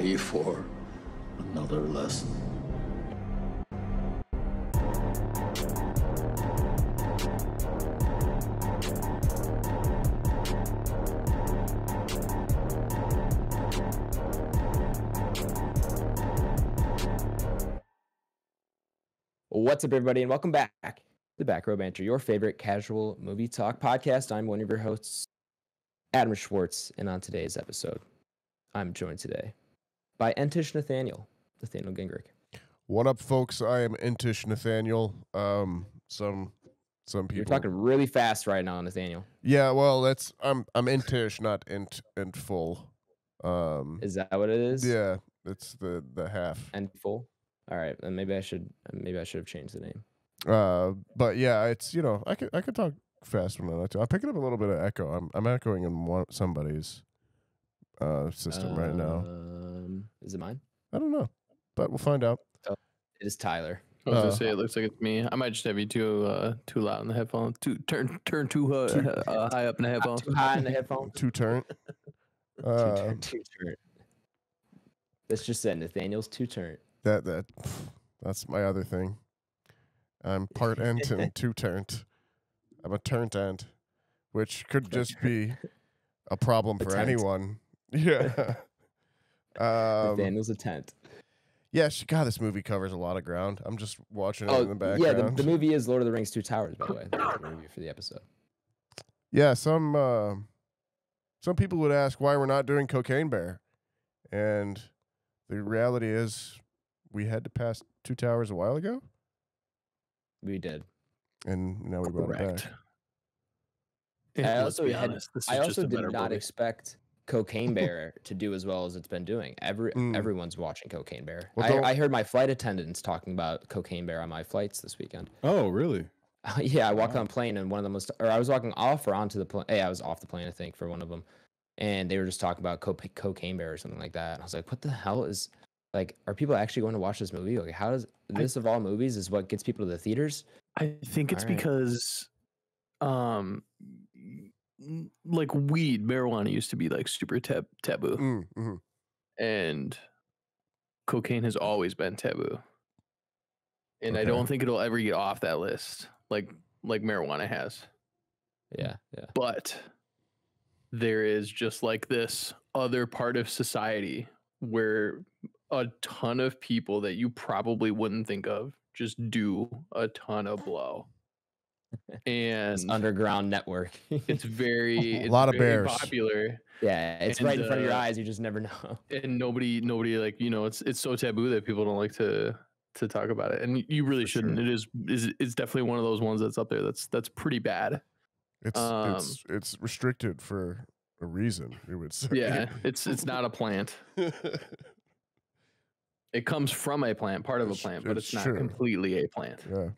ready for another lesson? What's up, everybody, and welcome back to Back Row Banter, your favorite casual movie talk podcast. I'm one of your hosts, Adam Schwartz, and on today's episode, I'm joined today by Entish Nathaniel Gingrich. What up, folks? I am Entish Nathaniel. Some people. You're talking really fast right now, Nathaniel. Yeah, well, I'm Entish, not int full. Is that what it is? Yeah, it's the half. And full. All right, then maybe I should have changed the name. But yeah, it's I could talk fast when I like to. I'm picking up a little bit of echo. I'm echoing in somebody's system right now. Is it mine? I don't know, but we'll find out. Oh, it is Tyler. I was gonna say it looks like it's me. I might just have you too loud in the headphones. Turn too high up in the headphones. Too high in the headphones. Too turn. Too turn. That's just it. Nathaniel's too turn. That's my other thing. I'm part ent and two turnt. I'm a turnt ent, which could just be a problem for anyone. Yeah. Nathaniel's a tent. Yeah, God, this movie covers a lot of ground. I'm just watching it in the background. Yeah, the movie is Lord of the Rings: Two Towers, by the way. That's the movie for the episode. Yeah, some people would ask why we're not doing Cocaine Bear, and the reality is we had to pass Two Towers a while ago. We did, and now we brought it back. I also did not expect Cocaine Bear to do as well as it's been doing. Everyone's watching Cocaine Bear. Well, I heard my flight attendants talking about Cocaine Bear on my flights this weekend. Oh, really? Yeah, I walked on a plane, and one of them I was walking off or onto the plane. Hey, I was off the plane, I think, for one of them, and they were just talking about Cocaine Bear or something like that. And I was like, what the hell is, like, are people actually going to watch this movie? Like, how does this of all movies is what gets people to the theaters? I think it's because, like weed, marijuana used to be like super taboo, Mm-hmm. and cocaine has always been taboo. And Okay. I don't think it'll ever get off that list, like marijuana has. Yeah. But there is just like this other part of society where a ton of people that you probably wouldn't think of just do a ton of blow. And This underground network. it's very A lot of bears. popular. Yeah, it's And, right in front of your eyes. You just never know. And nobody like, it's so taboo that people don't like to talk about it. And you really shouldn't. Sure. It's definitely one of those ones that's up there that's pretty bad. It's restricted for a reason, you would say. Yeah, it's not a plant. It comes from a plant, part of a plant, but it's not completely a plant. Yeah.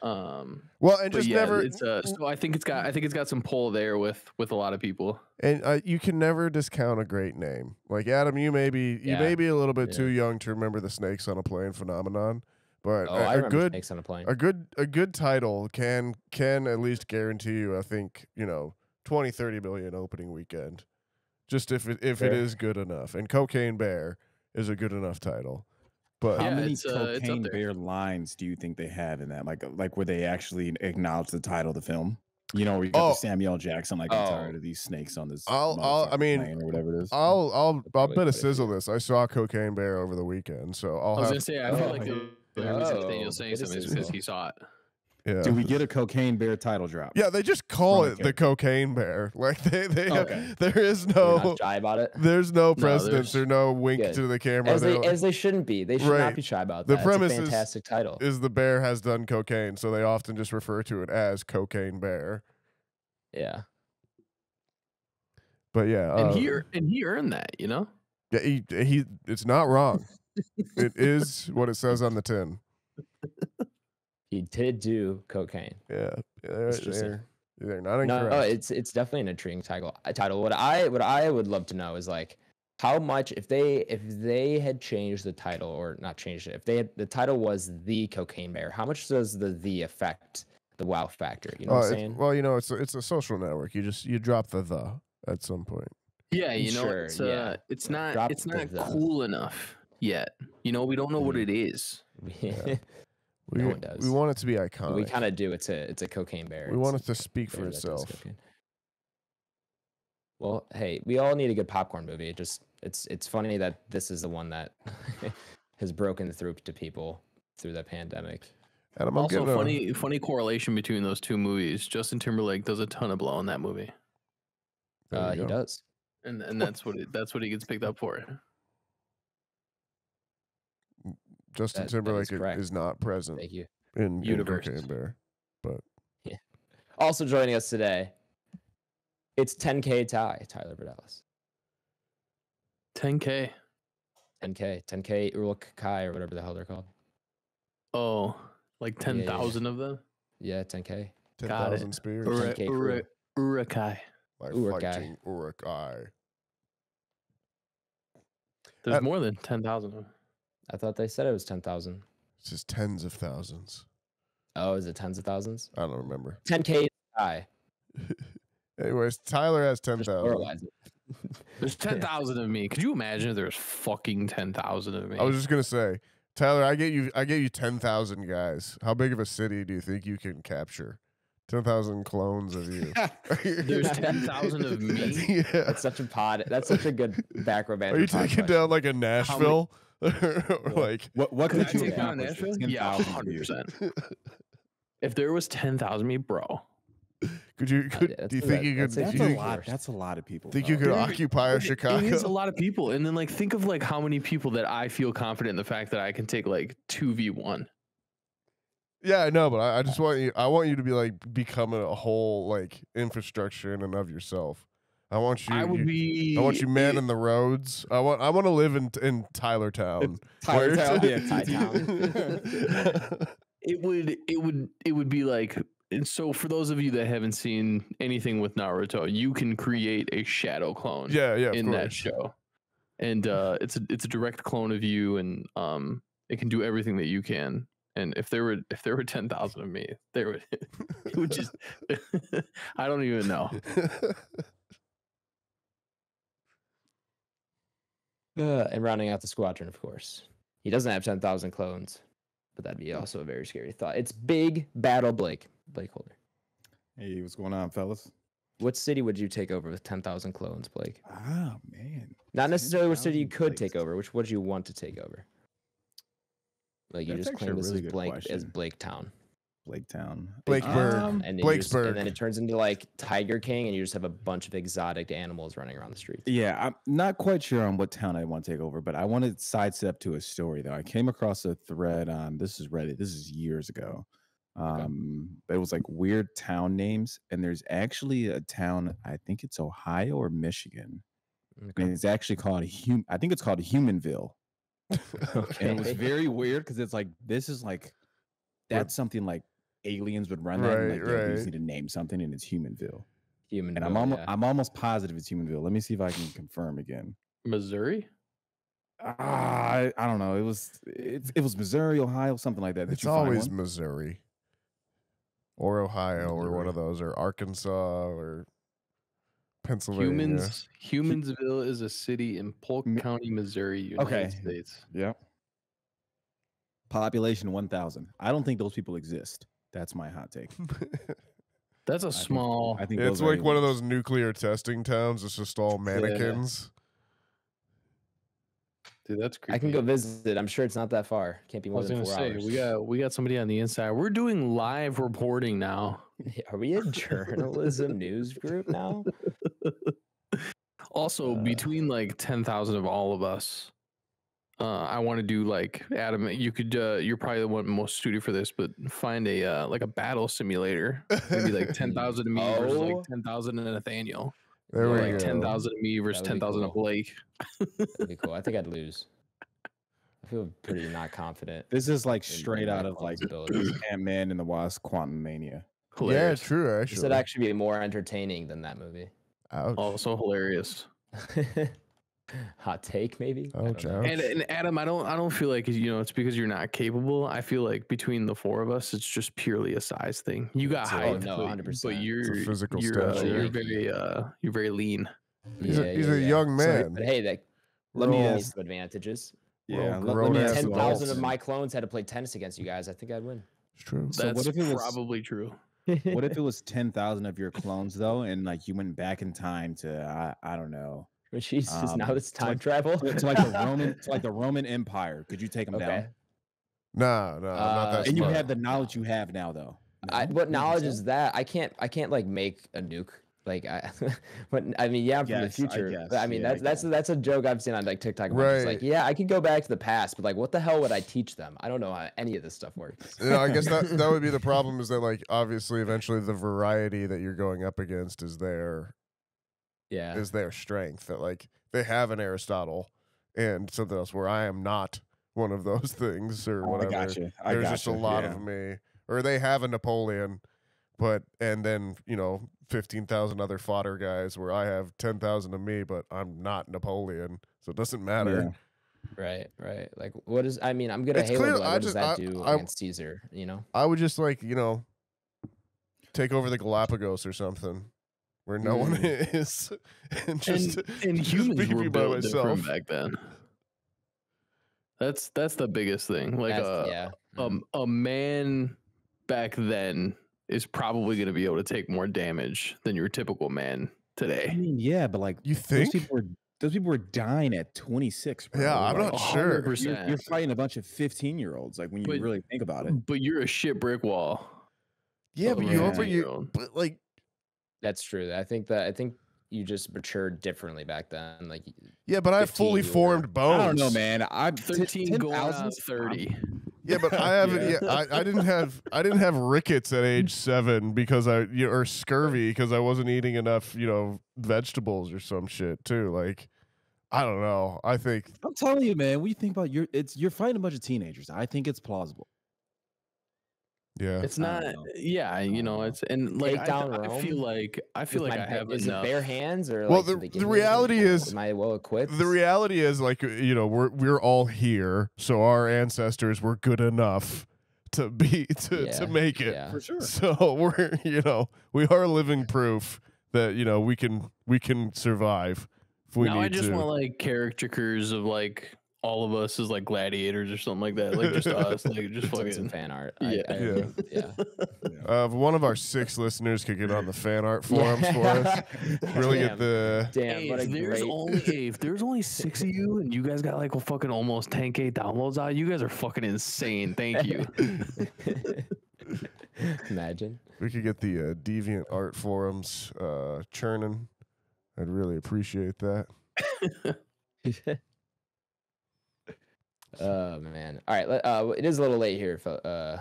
Well, and just never. It's so I think it's got some pull there with a lot of people. And you can never discount a great name. Like Adam, you may be a little bit too young to remember the Snakes on a Plane phenomenon, but I remember Snakes on a Plane. A good title can at least guarantee you, I think, 20-30 million opening weekend, just if it is good enough. And Cocaine Bear is a good enough title. But how many Cocaine Bear lines do you think they have in that? Like where they actually acknowledge the title of the film? We got the Samuel L. Jackson, I'm tired of these snakes on this. plane or whatever it is. I'll bet a sizzle this. I saw Cocaine Bear over the weekend, so I was gonna say I feel like the reason Nathaniel's saying something is because he saw it. Yeah. Do we get a Cocaine Bear title drop? Yeah, they just call it the Cocaine Bear. Like there is no not shy about it. There's no precedence or no wink to the camera. As they shouldn't be. They should not be shy about that. The premise it's a fantastic title. Is the bear has done cocaine, so they often just refer to it as Cocaine Bear. Yeah. But yeah, and he earned that, Yeah, he it's not wrong. It is what it says on the tin. He did do cocaine. Yeah, they're not incorrect. No, it's definitely an intriguing title. What I would love to know is like how much if they had changed the title or not changed it. If the title was The Cocaine Bear, how much does the affect the wow factor? You know what I'm saying? Well, it's a social network. You drop the at some point. Yeah, you know, Sure, yeah. it's Drop not it's not the- cool enough yet. You know, we don't know what it is. Yeah. No one does. We want it to be iconic. We kind of do. It's a cocaine bear. We want It's it to speak a for bear that does itself. cocaine. Well, hey, we all need a good popcorn movie. It's funny that this is the one that has broken through to people through the pandemic. Adam, Also, funny correlation between those two movies. Justin Timberlake does a ton of blow in that movie, He does. and that's what he gets picked up for. Justin That is Timberlake correct. is not present Thank you. in Universe. Cocaine Bear. But Also joining us today, it's 10K Tyler Verdelis. 10K. 10K Uruk Kai or whatever the hell they're called. Oh, like 10,000 of them. Yeah, 10K. 10,000 spears. 10K crew. Urukai. By Uruk-hai. fighting Uruk-hai. There's more than 10,000 of them. I thought they said it was 10,000. It's just tens of thousands. Oh, is it tens of thousands? I don't remember. 10K Kai. Anyways, Tyler has Just 10,000. pluralize it. There's 10,000 of me. Could you imagine if there's fucking 10,000 of me? I was just gonna say, Tyler, I get you 10,000 guys. How big of a city do you think you can capture? 10,000 clones of you. There's 10,000 of me. Yeah. That's such a good Back Row Banter. Are you pod taking question. down like a Nashville? Or like What Could I could you take down accomplish with Nashville? Yeah, 10,000 views? 100%. If there was 10,000 of me, bro. could you do you think you could that's That's a a huge lot. force. That's a lot of people. think you could though. occupy a Chicago? It is a lot of people. And then like think of like how many people that I feel confident in the fact that I can take like 2v1. Yeah, I know, but I just want you. I want you to be like become a whole like infrastructure in and of yourself. I want you. I would be. I want you manning the roads. I want to live in Tylertown. Tylertown, Where- yeah, It would be like. And so for those of you that haven't seen anything with Naruto, you can create a shadow clone. yeah, of in that course. show, and it's a direct clone of you, and it can do everything that you can. And if there were 10,000 of me, there would it would just I don't even know. And rounding out the squadron, of course. He doesn't have 10,000 clones, but that'd be also a very scary thought. It's Big Battle BlakeHolder. Hey, what's going on, fellas? What city would you take over with 10,000 clones, Blake? Ah, man. Not necessarily what city you 10,000 could take Blakes. over. Which would you want to take over? Like you That's just actually claim a this really is good Blake as question. Blake Town. Blaketown. Blakeburg. And then Blakesburg. and then it turns into like Tiger King, and you just have a bunch of exotic animals running around the streets. Yeah, I'm not quite sure on what town I want to take over, but I want to sidestep to a story though. I came across a thread on this is Reddit. This is years ago. It was like weird town names, and there's actually a town. I think it's Ohio or Michigan, and it's actually called I think it's called Humanville. Okay. And it was very weird because it's like this is like that's something like aliens would run that. And like, Right, we just right. need to name something, and it's Humanville. Human. And I'm almost positive it's Humanville. Let me see if I can confirm again. Missouri? I don't know. It was Missouri, Ohio, something like that. Did It's you find always one? Missouri or Ohio or one of those, or Arkansas or Pennsylvania. Humansville is a city in Polk County, Missouri, United Okay. States. Yep. Population 1,000. I don't think those people exist. That's my hot take. That's a small. I think It's those are like one of aliens. those nuclear testing towns. It's just all mannequins. Dude, that's creepy. I can go visit. I'm sure it's not that far. Can't be I more was than gonna 4 say hours. we got somebody on the inside. We're doing live reporting now. Are we a journalism news group now? Also, between like 10,000 of all of us, I want to do like Adam. You could. You're probably the one most suited for this, but find a like a battle simulator. Maybe like 10,000 of me versus like Oh. 10,000 of Nathaniel. There Or we like go. 10,000 of me versus That would be 10,000 of cool. Blake. That'd be cool. I think I'd lose. I feel pretty not confident. This is like in straight my out of like clone's abilities. Ant-Man and the Wasp Quantum Mania. Yeah, Hilarious. true. This would Actually, actually be more entertaining than that movie. ouch. Also hilarious. Hot take, maybe. I don't Ouch, know. ouch. And Adam, I don't feel like it's because you're not capable. I feel like between the four of us, it's just purely a size thing. You got It's a- height, Oh, no, but 100%. But you're physical you're, stature. you're very lean. He's a young man. But hey, let Let me me give me ask- some advantages. Yeah, Well, let me grown ask ass you a 10,000 of question. my clones had to play tennis against you guys. I think I'd win. It's true. So That's what if it was- probably true. What if it was 10,000 of your clones though, and like you went back in time to I don't know, Jesus, now it's to time like- travel. to like the Roman Empire? Could you take them Okay. down? No, I'm not that And you smart. have the knowledge you have now though. No? What You knowledge think is so? that? I can't like make a nuke. Like but I mean, yeah, I'm from the Guess, I future. guess, But I mean, yeah, I that's a joke I've seen on like TikTok. It's like, Right. yeah, I could go back to the past, but like, what the hell would I teach them? I don't know how any of this stuff works. I guess that would be the problem, is that like obviously eventually the variety that you're going up against is their Yeah, strength. That like they have an Aristotle and something else where I am not one of those things or Oh, I whatever. got you. There's just a lot of me, or they have a Napoleon, and then 15,000 other fodder guys where I have 10,000 of me, but I'm not Napoleon, so it doesn't matter. right. Like, what is? I mean, I'm good at It's Halo, clear- but like, I what does just- that do I- against Caesar? I would just like take over the Galapagos or something where no one is, and just And just humans be were by built myself. different back then. That's the biggest thing. Like Yeah. a man back then is probably going to be able to take more damage than your typical man I today. mean, yeah, but like You those think? people were dying at 26. Bro. Yeah, I'm Like, not sure. 100%. You're fighting a bunch of 15-year-olds. Like when you But- really think about it. But you're a shit brick wall. Yeah, of but a you 15-year-old. but like That's true. I think you just matured differently back then. Like, yeah, but I have 15 fully you were- formed bones. I don't know, man. I'm 13 going on 10,000? 30. Yeah, but I haven't. Yeah, I didn't have rickets at age 7 because or scurvy because I wasn't eating enough vegetables or some shit too. Like I don't know. I think I'm telling you, man. When you think about you're fighting a bunch of teenagers. I think it's plausible. yeah. It's I not. don't know. Yeah, it's and like Take down I feel Rome like I with feel like my I have is enough. it bare hands or Well, like, did they give the me reality anything? is- am I well equipped? The reality is like we're all here, so our ancestors were good enough to be to Yeah, make it. yeah. For sure. So we're we are living proof that we can survive if we Now I need just to. want like caricatures of like all of us as like gladiators or something like that. Like just us, like just Doing some fucking. fan art. Yeah. Yeah. If one of our 6 listeners could get on the fan art forums for us, really get Damn. the Damn, Hey, what a if there's only 6 of you and you guys got like fucking almost 10K downloads out, you guys are fucking insane. Thank you. Imagine. we could get the deviant art forums churning. I'd really appreciate that. Oh man. All right. It is a little late here,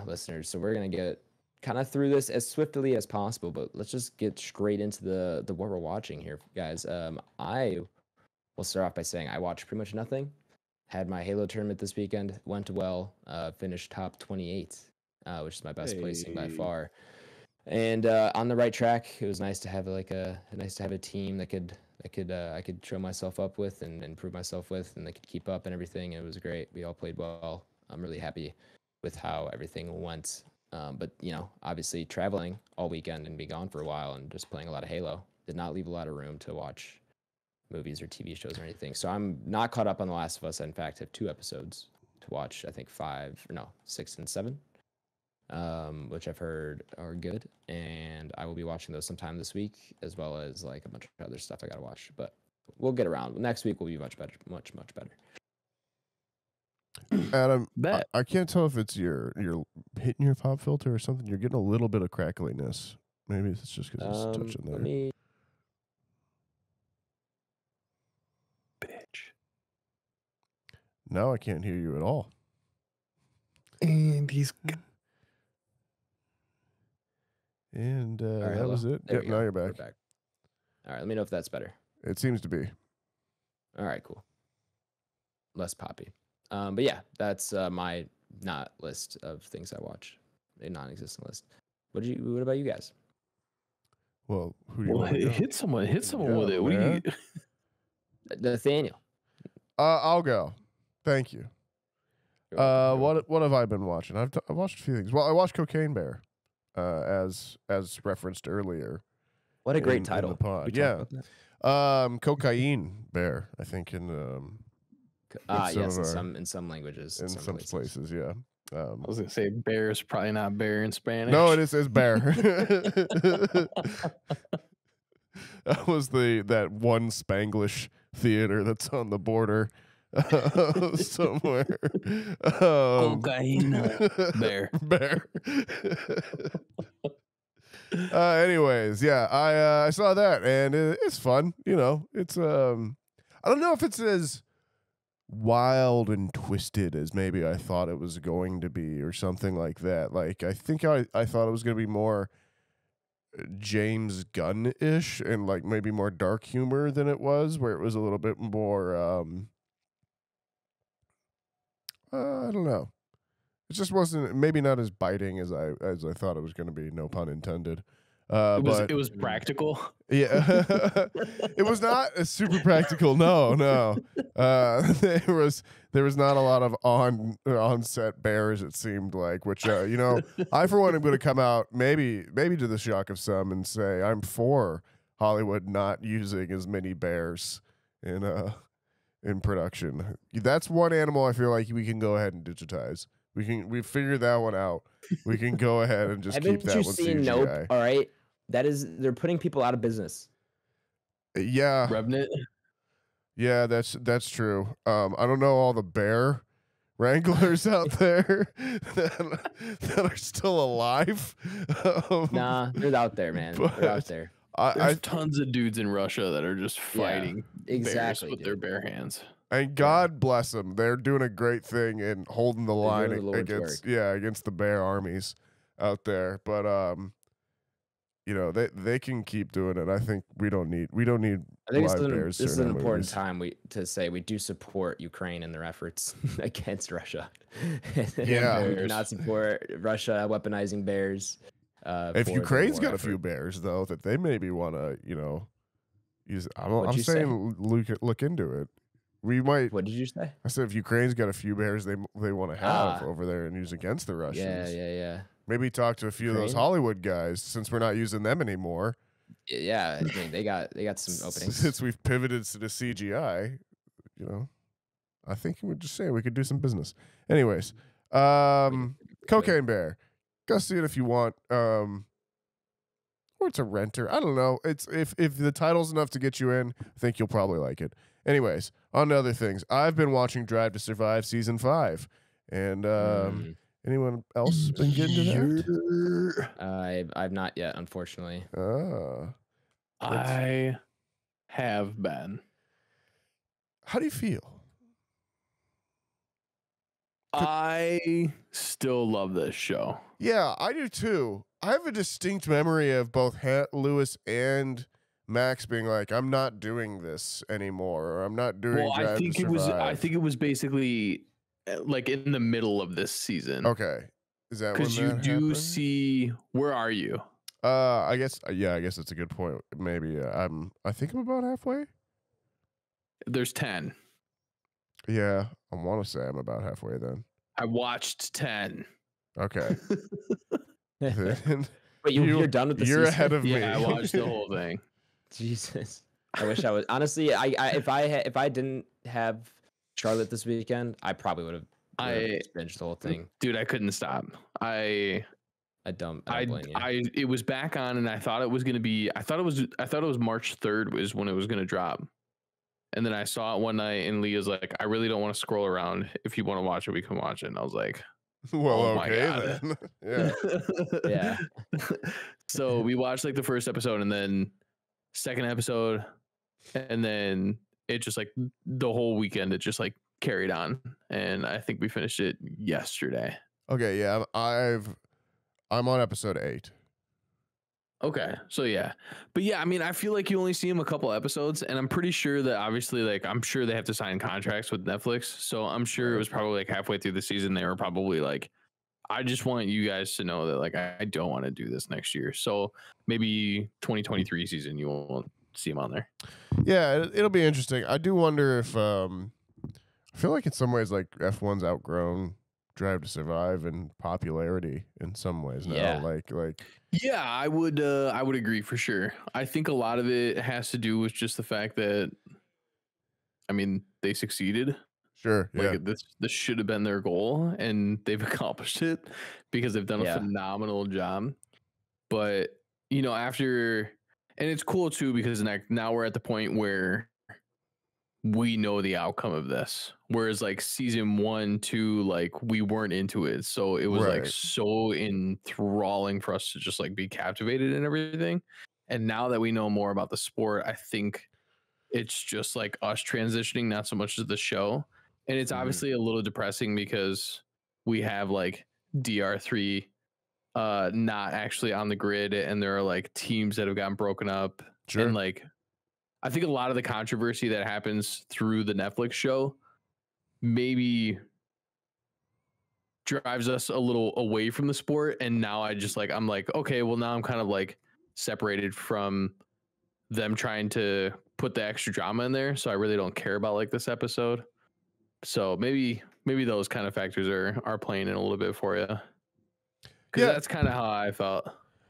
listeners, so we're gonna get kind of through this as swiftly as possible. But let's just get straight into the what we're watching here, guys. I will start off by saying I watched pretty much nothing. Had my Halo tournament this weekend. Went well. Finished top 28, which is my best placing by Hey. far. And on the right track. It was nice to have a team that I could show myself up with and prove myself with, and they could keep up and everything. It was great. We all played well. I'm really happy with how everything went. But obviously traveling all weekend and be gone for a while and just playing a lot of Halo did not leave a lot of room to watch movies or TV shows or anything. So I'm not caught up on The Last of Us. I, in fact, have 2 episodes to watch. I think 6 and 7. Which I've heard are good, and I will be watching those sometime this week, as well as like a bunch of other stuff I gotta watch. But we'll get around. Next week will be much better, much better. Adam, Bet. I can't tell if it's you're hitting your pop filter or something. You're getting a little bit of crackliness. Maybe it's just because it's touching there. Let me. Bitch. Now I can't hear you at all. And he's And All right, that hello? was it. There Yep, we now go. you're We're back. All right, let me know if that's better. It seems to be. All right, cool. Less poppy. But yeah, that's my not list of things I watch, a non-existent list. What about you guys? Well, who do you well, want to go? hit someone with Yeah, it. What do man. you? Nathaniel. I'll go. Thank you. You're welcome, you're welcome. What have I been watching? I've watched a few things. Well, I watched Cocaine Bear, as referenced earlier. What a great in the title. pod. We talked Yeah. about that? Cocaine bear, I think Yes, in some languages, in some places, yeah. I was gonna say bear is probably not bear in Spanish. No, it's bear. That was that one Spanglish theater that's on the border somewhere. Cocaine bear. Bear. Anyways, yeah, I saw that and it's fun. You know, it's I don't know if it's as wild and twisted as maybe I thought it was going to be or something like that. Like I think I thought it was going to be more James Gunn-ish and like maybe more dark humor than it was, where it was a little bit more I don't know. It just wasn't, maybe not as biting as I thought it was going to be, no pun intended. It was practical. Yeah. It was not a super practical. No. There was not a lot of on-set bears, it seemed like, which you know, I for one am going to come out maybe to the shock of some and say I'm for Hollywood not using as many bears in production. That's one animal I feel like we can go ahead and digitize. We've figured that one out. We can go ahead and just keep that one CGI. Nope. All right. They're putting people out of business. Yeah. Revenant. Yeah, that's true. I don't know all the bear wranglers out there that are still alive. Nah, they're out there, man. They're out there. There's tons of dudes in Russia that are just fighting bears with their bare hands. And God bless them. They're doing a great thing in holding the line against the bear armies out there. But you know, they can keep doing it. I think we don't need live bears. This is an important time to say we do support Ukraine in their efforts against Russia. Yeah, we do not support Russia weaponizing bears. If Ukraine's got a few bears though, that they maybe want to, you know, use. I'm saying look into it. We might. What did you say? I said if Ukraine's got a few bears they want to have over there and use against the Russians. Yeah. Maybe talk to a few of those Hollywood guys since we're not using them anymore. Yeah, I mean they got some openings. Since we've pivoted to the CGI, you know, I think we're just saying we could do some business. Anyways, Cocaine Bear. Go see it if you want. Or it's a renter. I don't know. It's if the title's enough to get you in, I think you'll probably like it. Anyways, on to other things. I've been watching Drive to Survive season 5, and anyone else been getting to that? I've not yet, unfortunately. I have been. How do you feel? I still love this show. Yeah, I do too. I have a distinct memory of both Lewis and Max being like, "I'm not doing this anymore," or "I'm not doing." Well, I think it was basically like in the middle of this season. Okay, is that because you do happened? See? Where are you? I guess that's a good point. Maybe I think I'm about halfway. There's 10. Yeah, I want to say I'm about halfway then. I watched 10. Okay. But you're done with the season? You're ahead of me. Yeah, I watched the whole thing. Jesus. I wish I was. Honestly, if I didn't have Charlotte this weekend, I probably would have binged the whole thing. Dude, I couldn't stop. I don't blame you. It was back on and I thought it was going to be I thought it was March 3rd was when it was going to drop. And then I saw it one night and Leah's like, "I really don't want to scroll around. If you want to watch it, we can watch it." And I was like, well, okay then. Yeah. Yeah. So we watched like the first episode and then second episode, and then it just like the whole weekend it just like carried on, and I think we finished it yesterday. Okay, yeah, I'm on episode 8. Okay, so yeah, but yeah, I mean, I feel like you only see him a couple episodes, and I'm pretty sure that obviously, like, I'm sure they have to sign contracts with Netflix, so I'm sure it was probably like halfway through the season they were probably like, "I just want you guys to know that like I don't want to do this next year." So maybe 2023 season you won't see him on there. Yeah, it'll be interesting. I do wonder if I feel like in some ways like F1's outgrown Drive to Survive and popularity in some ways now. Yeah. Like Yeah, I would agree for sure. I think a lot of it has to do with just the fact that, I mean, they succeeded. sure, yeah, Like this should have been their goal, and they've accomplished it because they've done a Yeah. phenomenal job. But after, and it's cool too because now we're at the point where we know the outcome of this. Whereas like season 1, 2, like we weren't into it, so it was like Right. so enthralling for us to just like be captivated and everything. And now that we know more about the sport, I think it's just like us transitioning, not so much as the show. And it's obviously a little depressing because we have like DR3 not actually on the grid, and there are like teams that have gotten broken up. Sure. And like I think a lot of the controversy that happens through the Netflix show maybe drives us a little away from the sport. And now I'm like, okay, well now I'm kind of like separated from them trying to put the extra drama in there. So I really don't care about like this episode. So maybe those kind of factors are playing in a little bit for you. Because that's kind of how I felt.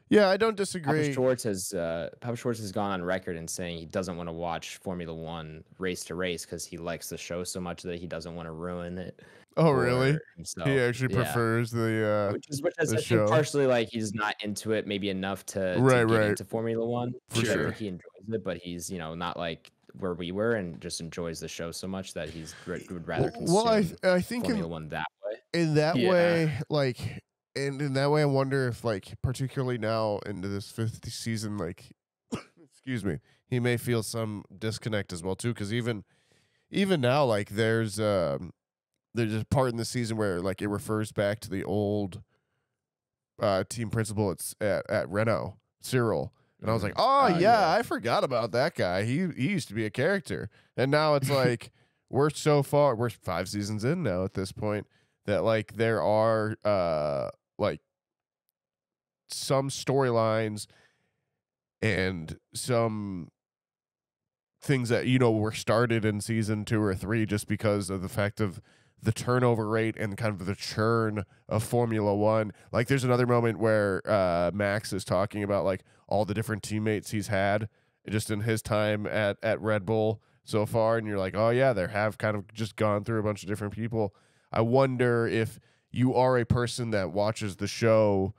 Yeah, I don't disagree. Papa Schwartz has gone on record in saying he doesn't want to watch Formula One race to race because he likes the show so much that he doesn't want to ruin it. Oh, really? Himself. He actually Yeah. prefers the Which is I the think show. partially like he's not into it maybe enough to Right, get right. into Formula One. For I sure. think he enjoys it, but he's not like where we were and just enjoys the show so much that would rather consume well, I think Formula One that way. in that Yeah. way, like, and in that way, I wonder if, like, particularly now into this 5th season, like, excuse me, he may feel some disconnect as well too, because even now, like, there's a part in the season where like it refers back to the old team principal at Renault, Cyril. And I was like, oh, yeah, I forgot about that guy. He used to be a character. And now it's like we're 5 seasons in now at this point that like there are like some storylines and some things that were started in season 2 or 3 just because of the fact of the turnover rate and kind of the churn of Formula One. Like there's another moment where Max is talking about like all the different teammates he's had just in his time at Red Bull so far. And you're like, oh yeah, they have kind of just gone through a bunch of different people. I wonder if you are a person that watches the show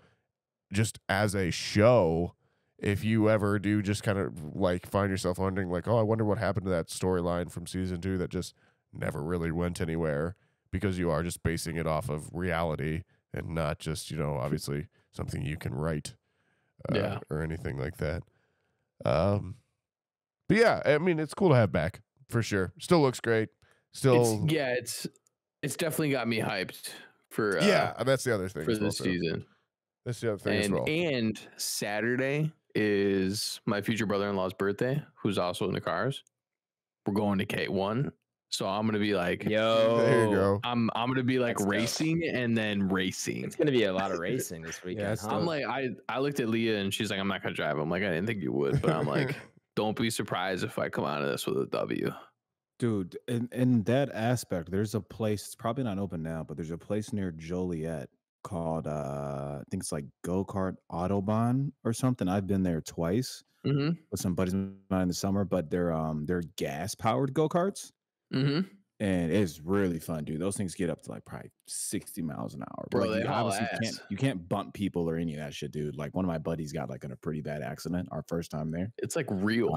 just as a show, if you ever do just kind of like find yourself wondering like, oh, I wonder what happened to that storyline from season 2 that just never really went anywhere, because you are just basing it off of reality and not just, obviously something you can write or anything like that. But yeah, I mean, it's cool to have back for sure. Still looks great. Still, It's definitely got me hyped for that's the other thing for as well, this too. season. That's the other thing as well. And Saturday is my future brother-in-law's birthday, who's also in the cars. We're going to K1. So I'm gonna be like, Yo, there you go. I'm gonna be like Let's go. racing and then racing. It's gonna be a lot of racing this weekend. Yeah, huh? I'm like, I looked at Leah and she's like, I'm not gonna drive. I'm like, I didn't think you would, but I'm like, don't be surprised if I come out of this with a W. Dude, in that aspect, there's a place, it's probably not open now, but there's a place near Joliet called I think it's like Go-Kart Autobahn or something. I've been there twice with some buddies of mine in the summer, but they're gas powered go-karts. And it's really fun, dude. Those things get up to like probably 60 miles an hour. Bro, But like, they you haul obviously ass. you can't bump people or any of that shit, dude. Like one of my buddies got like in a pretty bad accident our first time there. It's like real.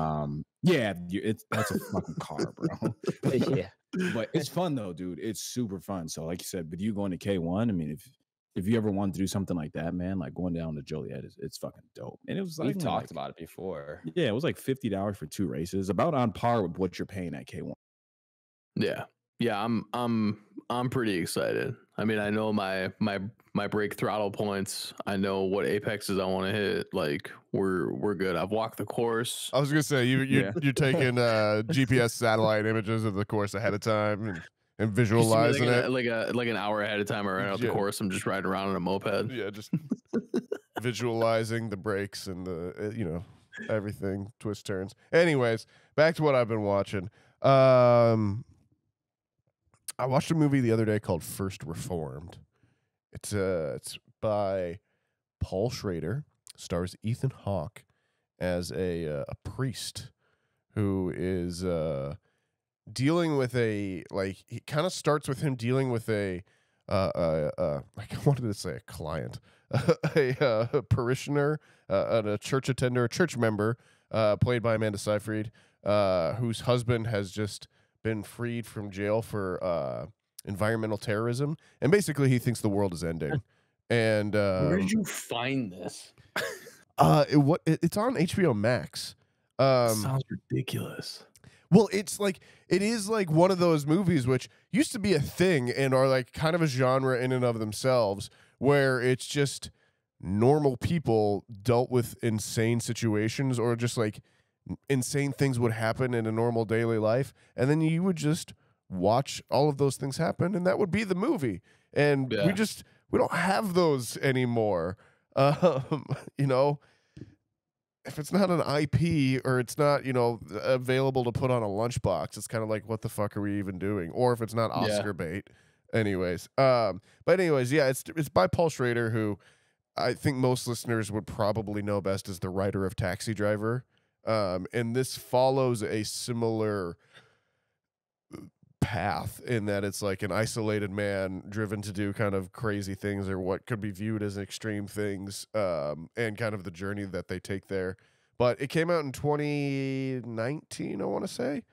That's a fucking car, bro. Yeah. But it's fun though, dude. It's super fun. So like you said, with you going to K1, I mean, if you ever want to do something like that, man, like going down to Joliet it's fucking dope. And it was like We've talked about it before. Yeah, it was like $50 for 2 races, about on par with what you're paying at K1. Yeah, I'm pretty excited. I mean, I know my brake throttle points. I know what apexes I want to hit. Like we're good. I've walked the course. I was gonna say you're taking GPS satellite images of the course ahead of time and visualizing it like an hour ahead of time. I ran out the course. I'm just riding around on a moped. Yeah, just visualizing the brakes and the everything, twist turns. Anyways, back to what I've been watching. I watched a movie the other day called First Reformed. It's by Paul Schrader. Stars Ethan Hawke as a priest who is dealing with he kind of starts with him dealing with like I wanted to say a client, a parishioner, a church attender, a church member, played by Amanda Seyfried, whose husband has just been freed from jail for environmental terrorism, and basically he thinks the world is ending. And Where did you find this? it's on HBO Max. Sounds ridiculous. Well, it is like one of those movies which used to be a thing and are like kind of a genre in and of themselves, where it's just normal people dealt with insane situations, or just like insane things would happen in a normal daily life, and then you would just watch all of those things happen, and that would be the movie. And we don't have those anymore. You know, if it's not an IP or it's not, you know, available to put on a lunchbox, it's kind of like, what the fuck are we even doing? Or if it's not Oscar bait. Anyways, but anyways, yeah, it's by Paul Schrader, who I think most listeners would probably know best as the writer of Taxi Driver. And this follows a similar path in that it's like an isolated man driven to do kind of crazy things, or what could be viewed as extreme things, and kind of the journey that they take there. But it came out in 2019, I want to say.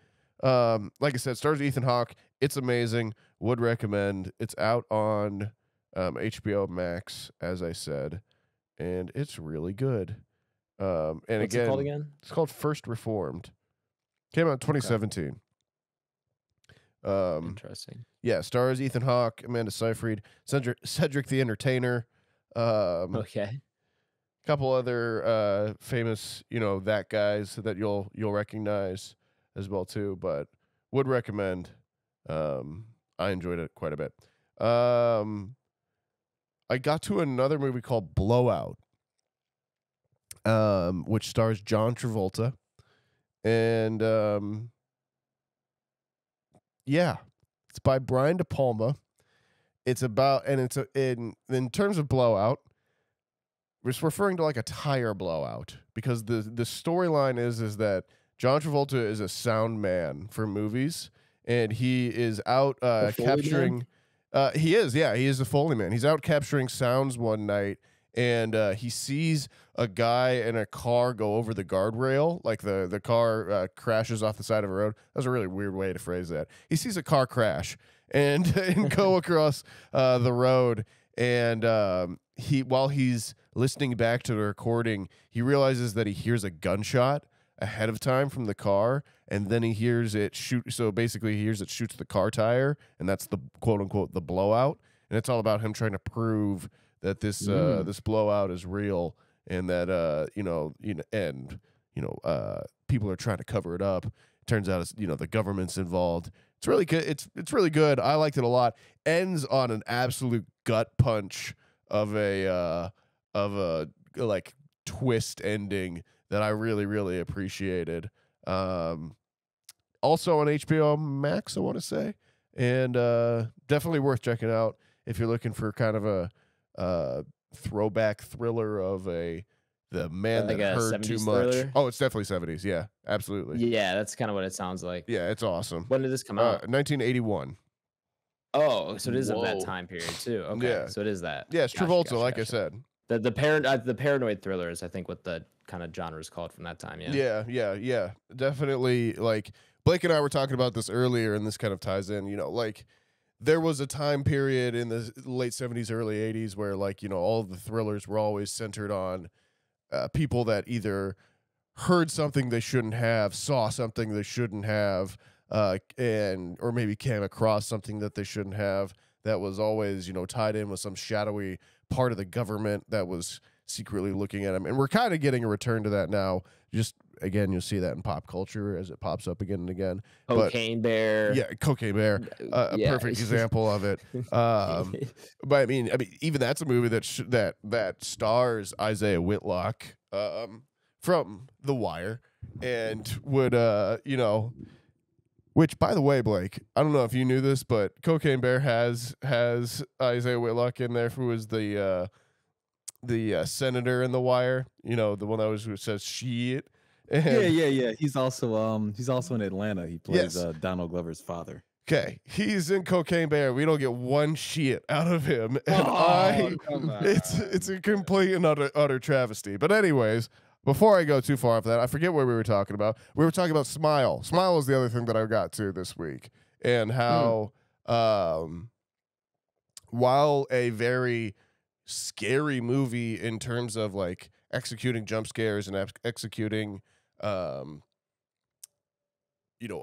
Like I said, stars Ethan Hawke. It's amazing. Would recommend. It's out on HBO Max, as I said, and it's really good. And What's it called again? It's called First Reformed. Came out in 2017. Interesting. Yeah, stars Ethan Hawke, Amanda Seyfried, Cedric the Entertainer. Okay. Couple other famous, you know, that guys that you'll recognize as well too, but would recommend. I enjoyed it quite a bit. I got to another movie called Blowout, which stars John Travolta, and yeah, it's by Brian De Palma. It's about, and it's in terms of blowout, it's referring to like a tire blowout, because the storyline is that John Travolta is a sound man for movies, and he is out capturing. He is a Foley man. He's out capturing sounds one night, and he sees a guy in a car go over the guardrail, like the car crashes off the side of a road. That's a really weird way to phrase that. He sees a car crash and go across the road, and while he's listening back to the recording, he realizes that he hears a gunshot ahead of time from the car, and then he hears it shoot. So basically, he hears it shoots the car tire, and that's the quote unquote the blowout. And it's all about him trying to prove that this this blowout is real, and that people are trying to cover it up. It turns out it's, the government's involved. It's really good. It's really good. I liked it a lot. Ends on an absolute gut punch of a like twist ending that I really, really appreciated. Also on HBO Max, I want to say, and definitely worth checking out if you're looking for kind of a throwback thriller of the man like that heard too much. Thriller? Oh, it's definitely 70s. Yeah, absolutely. Yeah, that's kind of what it sounds like. Yeah, it's awesome. When did this come out? 1981. Oh, so it is of Whoa. that time period too. Okay, Yeah. so it is that. Yeah, it's Gotcha, Travolta, gotcha, like I gotcha. said. The paranoid thriller is, I think, what the kind of genre is called from that time. Yeah. Yeah. Definitely. Like Blake and I were talking about this earlier, and this kind of ties in. Like there was a time period in the late 70s, early 80s where all of the thrillers were always centered on people that either heard something they shouldn't have, saw something they shouldn't have, or maybe came across something that they shouldn't have. That was always, tied in with some shadowy part of the government that was secretly looking at them. And we're kind of getting a return to that now. Just, again, you'll see that in pop culture as it pops up again and again. Cocaine Bear. Yeah, Cocaine Bear. A perfect example of it. But I mean, even that's a movie that stars Isaiah Whitlock from The Wire, and would, Which, by the way, Blake, I don't know if you knew this, but Cocaine Bear has Isaiah Whitlock in there, who was the senator in The Wire. You know, the one that who says shit. Yeah. He's also in Atlanta. He plays Yes. Donald Glover's father. Okay, he's in Cocaine Bear. We don't get one shit out of him, and Come on. it's a complete and utter travesty. But anyways, before I go too far off that, I forget what we were talking about. We were talking about Smile. Smile is the other thing that I got to this week, and how while a very scary movie in terms of like executing jump scares and executing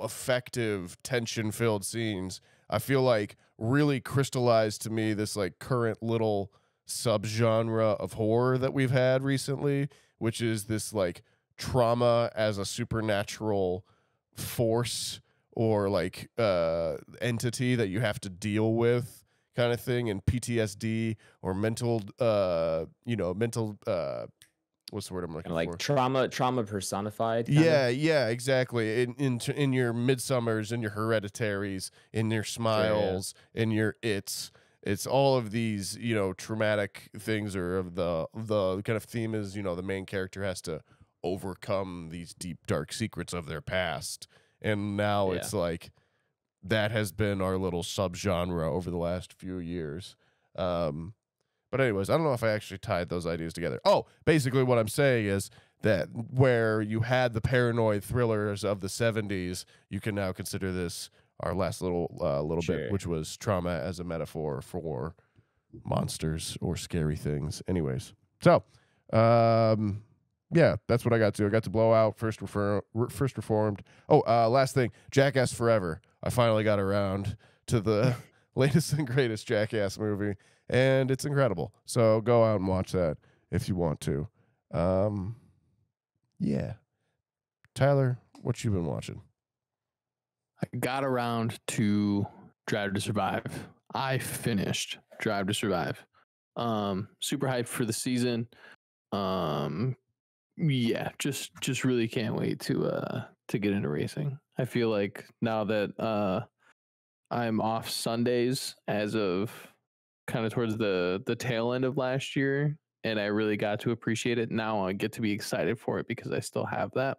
effective tension-filled scenes, I feel like really crystallized to me this like current little subgenre of horror that we've had recently, which is this like trauma as a supernatural force or like entity that you have to deal with kind of thing, and PTSD or mental what's the word I'm looking like for? Trauma personified. Kinda. Yeah, exactly. In your Midsummers, in your Hereditaries, in your Smiles, in your It's all of these, traumatic things, or of the kind of theme is, the main character has to overcome these deep, dark secrets of their past. And now it's like that has been our little subgenre over the last few years. But anyways, I don't know if I actually tied those ideas together. Oh, basically what I'm saying is that where you had the paranoid thrillers of the 70s, you can now consider this our last little bit, which was trauma as a metaphor for monsters or scary things. Anyways, so yeah, that's what I got to. I got to Blowout, First Reformed. Oh, last thing, Jackass Forever. I finally got around to the latest and greatest Jackass movie, and it's incredible. So go out and watch that if you want to. Yeah. Tyler, what you been watching? I got around to Drive to Survive. I finished Drive to Survive. Super hyped for the season. Yeah, just really can't wait to get into racing. I feel like now that I'm off Sundays as of kind of towards the tail end of last year, and I really got to appreciate it. Now I get to be excited for it because I still have that.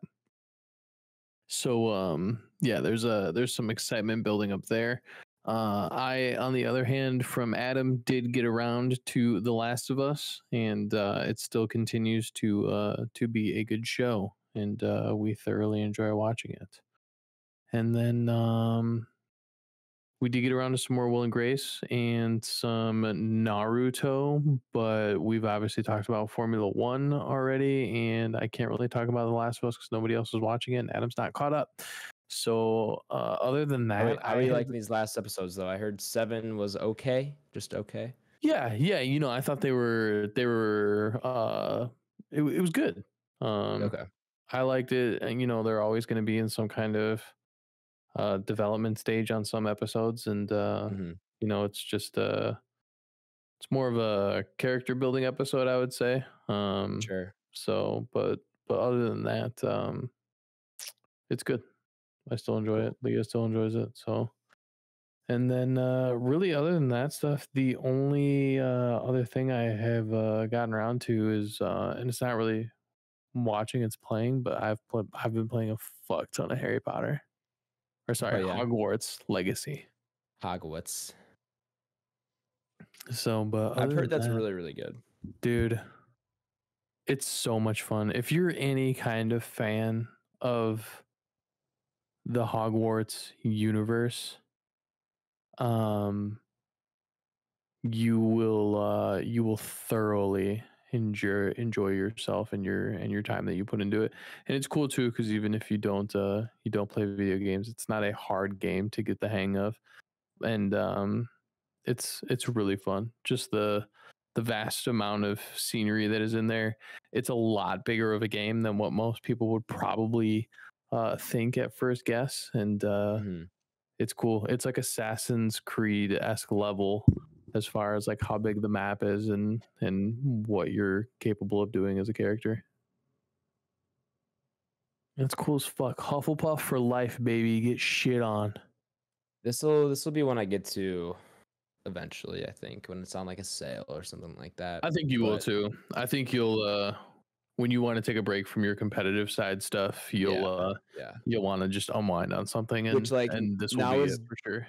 So yeah, there's some excitement building up there. I, on the other hand, from Adam, did get around to The Last of Us, and it still continues to be a good show, and we thoroughly enjoy watching it. And then we did get around to some more Will and Grace and some Naruto, but we've obviously talked about Formula One already, and I can't really talk about The Last of Us because nobody else is watching it, and Adam's not caught up. So other than that, How are you liking these last episodes though? I heard 7 was okay, just okay. Yeah. I thought they were it was good. Okay. I liked it, and they're always going to be in some kind of development stage on some episodes, and it's just it's more of a character building episode, I would say. Sure. So, but other than that, it's good. I still enjoy it. Leah still enjoys it. So, and then really, other than that stuff, the only other thing I have gotten around to is, and it's not really watching; it's playing. But I've been playing a fuck ton of Harry Potter, or sorry, Hogwarts Legacy. Hogwarts. So, but I've heard that's really, really good, dude. It's so much fun. If you're any kind of fan of the Hogwarts universe, you will thoroughly enjoy yourself and your time that you put into it. And it's cool too, because even if you don't play video games, it's not a hard game to get the hang of, and it's really fun. Just the vast amount of scenery that is in there. It's a lot bigger of a game than what most people would probably think at first guess, and it's cool. It's like Assassin's Creed-esque level as far as like how big the map is and what you're capable of doing as a character. That's cool as fuck. Hufflepuff for life, baby. Get shit on. This will be one I get to eventually. I think when it's on like a sale or something like that. I think you will too. I think you'll when you want to take a break from your competitive side stuff, you'll want to just unwind on something, and Which, like, and this will now be is it for sure.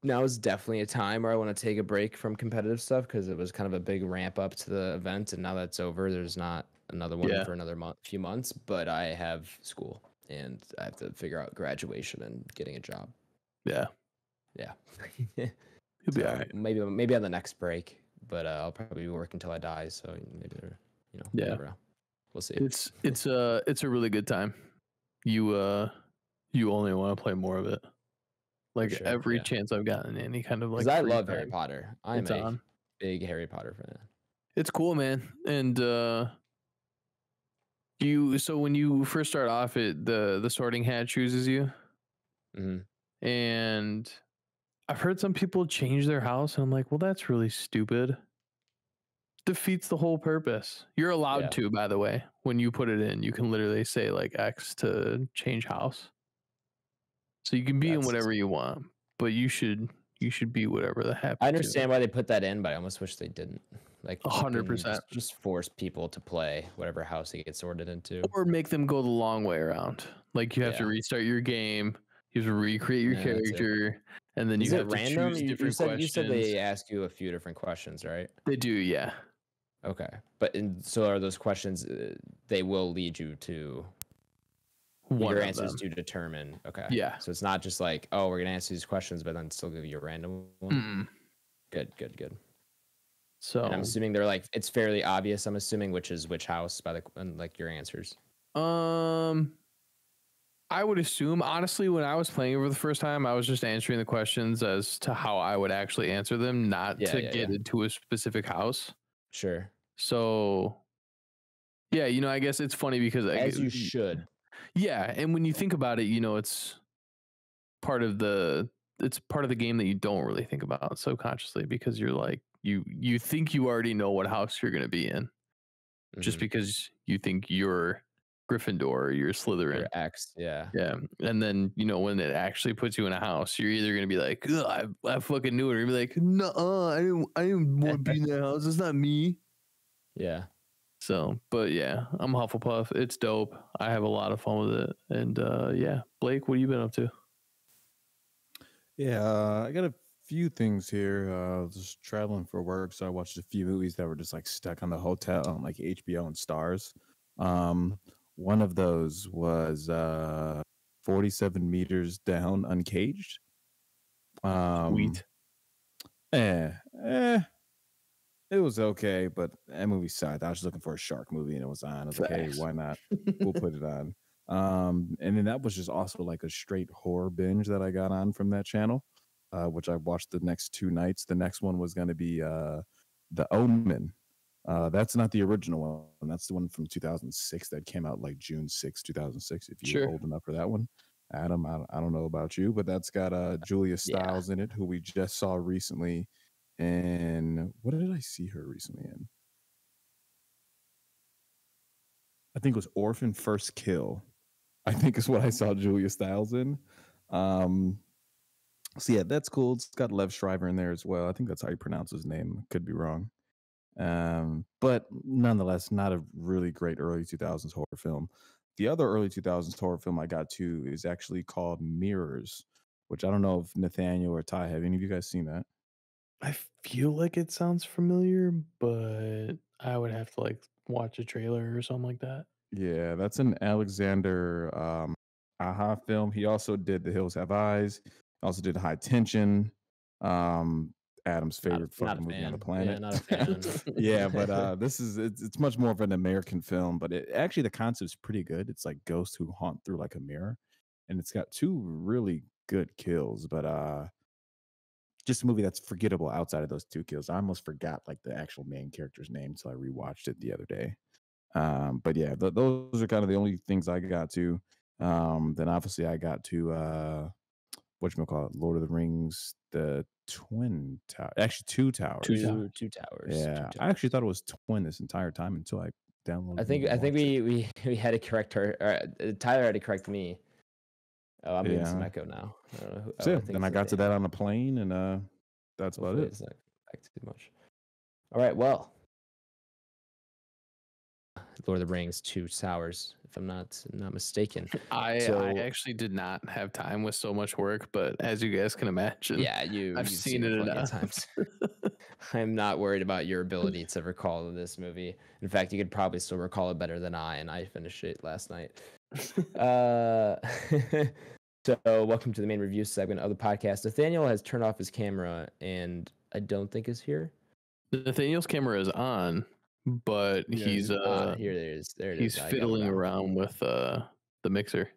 Now is definitely a time where I want to take a break from competitive stuff because it was kind of a big ramp up to the event, and now that's over, there's not another one Yeah. for another few months. But I have school and I have to figure out graduation and getting a job. Yeah. Yeah. You'll be all right. Maybe on the next break, but I'll probably be working until I die. So maybe Yeah. never know. We'll see. It's a really good time. You only want to play more of it. Like sure, every yeah. chance I've gotten any kind of like. Because I free love time, Harry Potter. I'm it's a on. big Harry Potter fan. It's cool, man. And so when you first start off, the Sorting Hat chooses you, and I've heard some people change their house, and I'm like, well, that's really stupid. Defeats the whole purpose. You're allowed to, by the way, when you put it in, you can literally say like X to change house. So you can be in whatever you want, but you should be whatever the heck. I understand why they put that in, but I almost wish they didn't. Like 100%. Just force people to play whatever house they get sorted into, or make them go the long way around. Like you have to restart your game, you have to recreate your character, and then you have to random? choose different questions. You said they ask you a few different questions, right? They do, yeah. Okay, but so are those questions? They will lead you to your answers to determine. Okay, yeah. So it's not just like, oh, we're gonna answer these questions, but then still give you a random one. Good. So and I'm assuming they're like, it's fairly obvious. I'm assuming which is which house by like your answers. I would assume, honestly, when I was playing over the first time, I was just answering the questions as to how I would actually answer them, not to get into a specific house. Sure. So, yeah, I guess it's funny because as you should. Yeah, and when you think about it, it's part of the game that you don't really think about subconsciously, because you're like you think you already know what house you're going to be in, just because you think you're Gryffindor or you're Slytherin. Or X, yeah. And then when it actually puts you in a house, you're either going to be like, I fucking knew it, or you're gonna be like, no, I didn't want to be in that house. It's not me. Yeah. So, but yeah, I'm Hufflepuff. It's dope. I have a lot of fun with it. And yeah, Blake, what have you been up to? Yeah, I got a few things here. Just traveling for work, so I watched a few movies that were just like stuck on the hotel on like HBO and Stars. One of those was 47 Meters Down, Uncaged. Sweet. It was okay, but that movie sucked. I was just looking for a shark movie, and it was on. I was like, hey, why not? We'll put it on. And then that was just also like a straight horror binge that I got on from that channel, which I watched the next 2 nights. The next one was going to be The Omen. That's not the original one. That's the one from 2006 that came out like June 6, 2006. If you're old enough for that one. Adam, I don't know about you, but that's got Julia Stiles in it, who we just saw recently. And what did I see her recently in? I think it was Orphan First Kill. I think is what I saw Julia Stiles in. So yeah, that's cool. It's got Lev Shriver in there as well. I think that's how you pronounce his name. Could be wrong. But nonetheless, not a really great early 2000s horror film. The other early 2000s horror film I got to is actually called Mirrors, which I don't know if Nathaniel or Ty, have any of you guys seen that? I feel like it sounds familiar, but I would have to like watch a trailer or something like that. Yeah, that's an Alexander Aha film. He also did The Hills Have Eyes. Also did High Tension. Adam's favorite fucking movie on the planet. Yeah, not a fan. Yeah, but it's much more of an American film, but actually the concept's pretty good. It's like ghosts who haunt through like a mirror, and it's got 2 really good kills, but just a movie that's forgettable outside of those 2 kills. I almost forgot like the actual main character's name until I rewatched it the other day. But yeah, those are kind of the only things I got to. Then obviously I got to whatchamacallit, Lord of the Rings, the Twin Tower. Actually, 2 towers. Two towers. Yeah, I actually thought it was twin this entire time until I download. I think we had to correct her. Tyler had to correct me. Oh, I'm getting some Yeah. echo now. I don't know who, So think then it's I got to Nathaniel. that on the plane, and that's about Hopefully it. it's not back too much. All right, well, Lord of the Rings, Two Towers, if I'm not mistaken. I So- actually did not have time with so much work, but as you guys can imagine, Yeah, I've you've seen it plenty of enough. times. I'm not worried about your ability to recall this movie. In fact, you could probably still recall it better than I, and I finished it last night. So, welcome to the main review segment of the podcast. Nathaniel has turned off his camera, and I don't think is here. Nathaniel's camera is on, but Yeah, he's Here it is. There it he's is. I got it fiddling now. around with the mixer.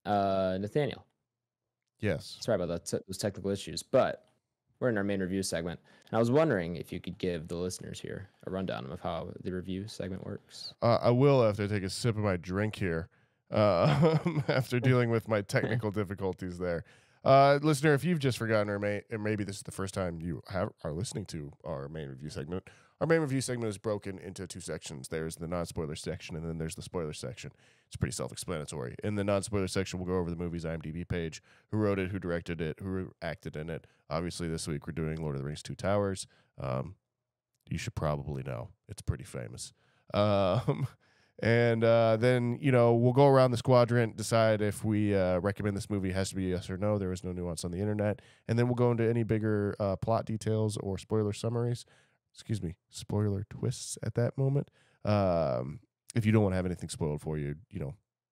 Nathaniel, Yes. sorry about those technical issues, but we're in our main review segment. And I was wondering if you could give the listeners here a rundown of how the review segment works. I will after I take a sip of my drink here. After dealing with my technical difficulties there. Listener, if you've just forgotten, or maybe this is the first time you are listening to our main review segment, our main review segment is broken into two sections. There's the non-spoiler section, and then there's the spoiler section. It's pretty self-explanatory. In the non-spoiler section, we'll go over the movie's IMDb page, who wrote it, who directed it, who acted in it. Obviously, this week we're doing Lord of the Rings: Two Towers. You should probably know. It's pretty famous. And then, we'll go around the quadrant, decide if we recommend this movie. It has to be yes or no. There is no nuance on the internet. And then we'll go into any bigger plot details or spoiler summaries. Spoiler twists at that moment. If you don't want to have anything spoiled for you,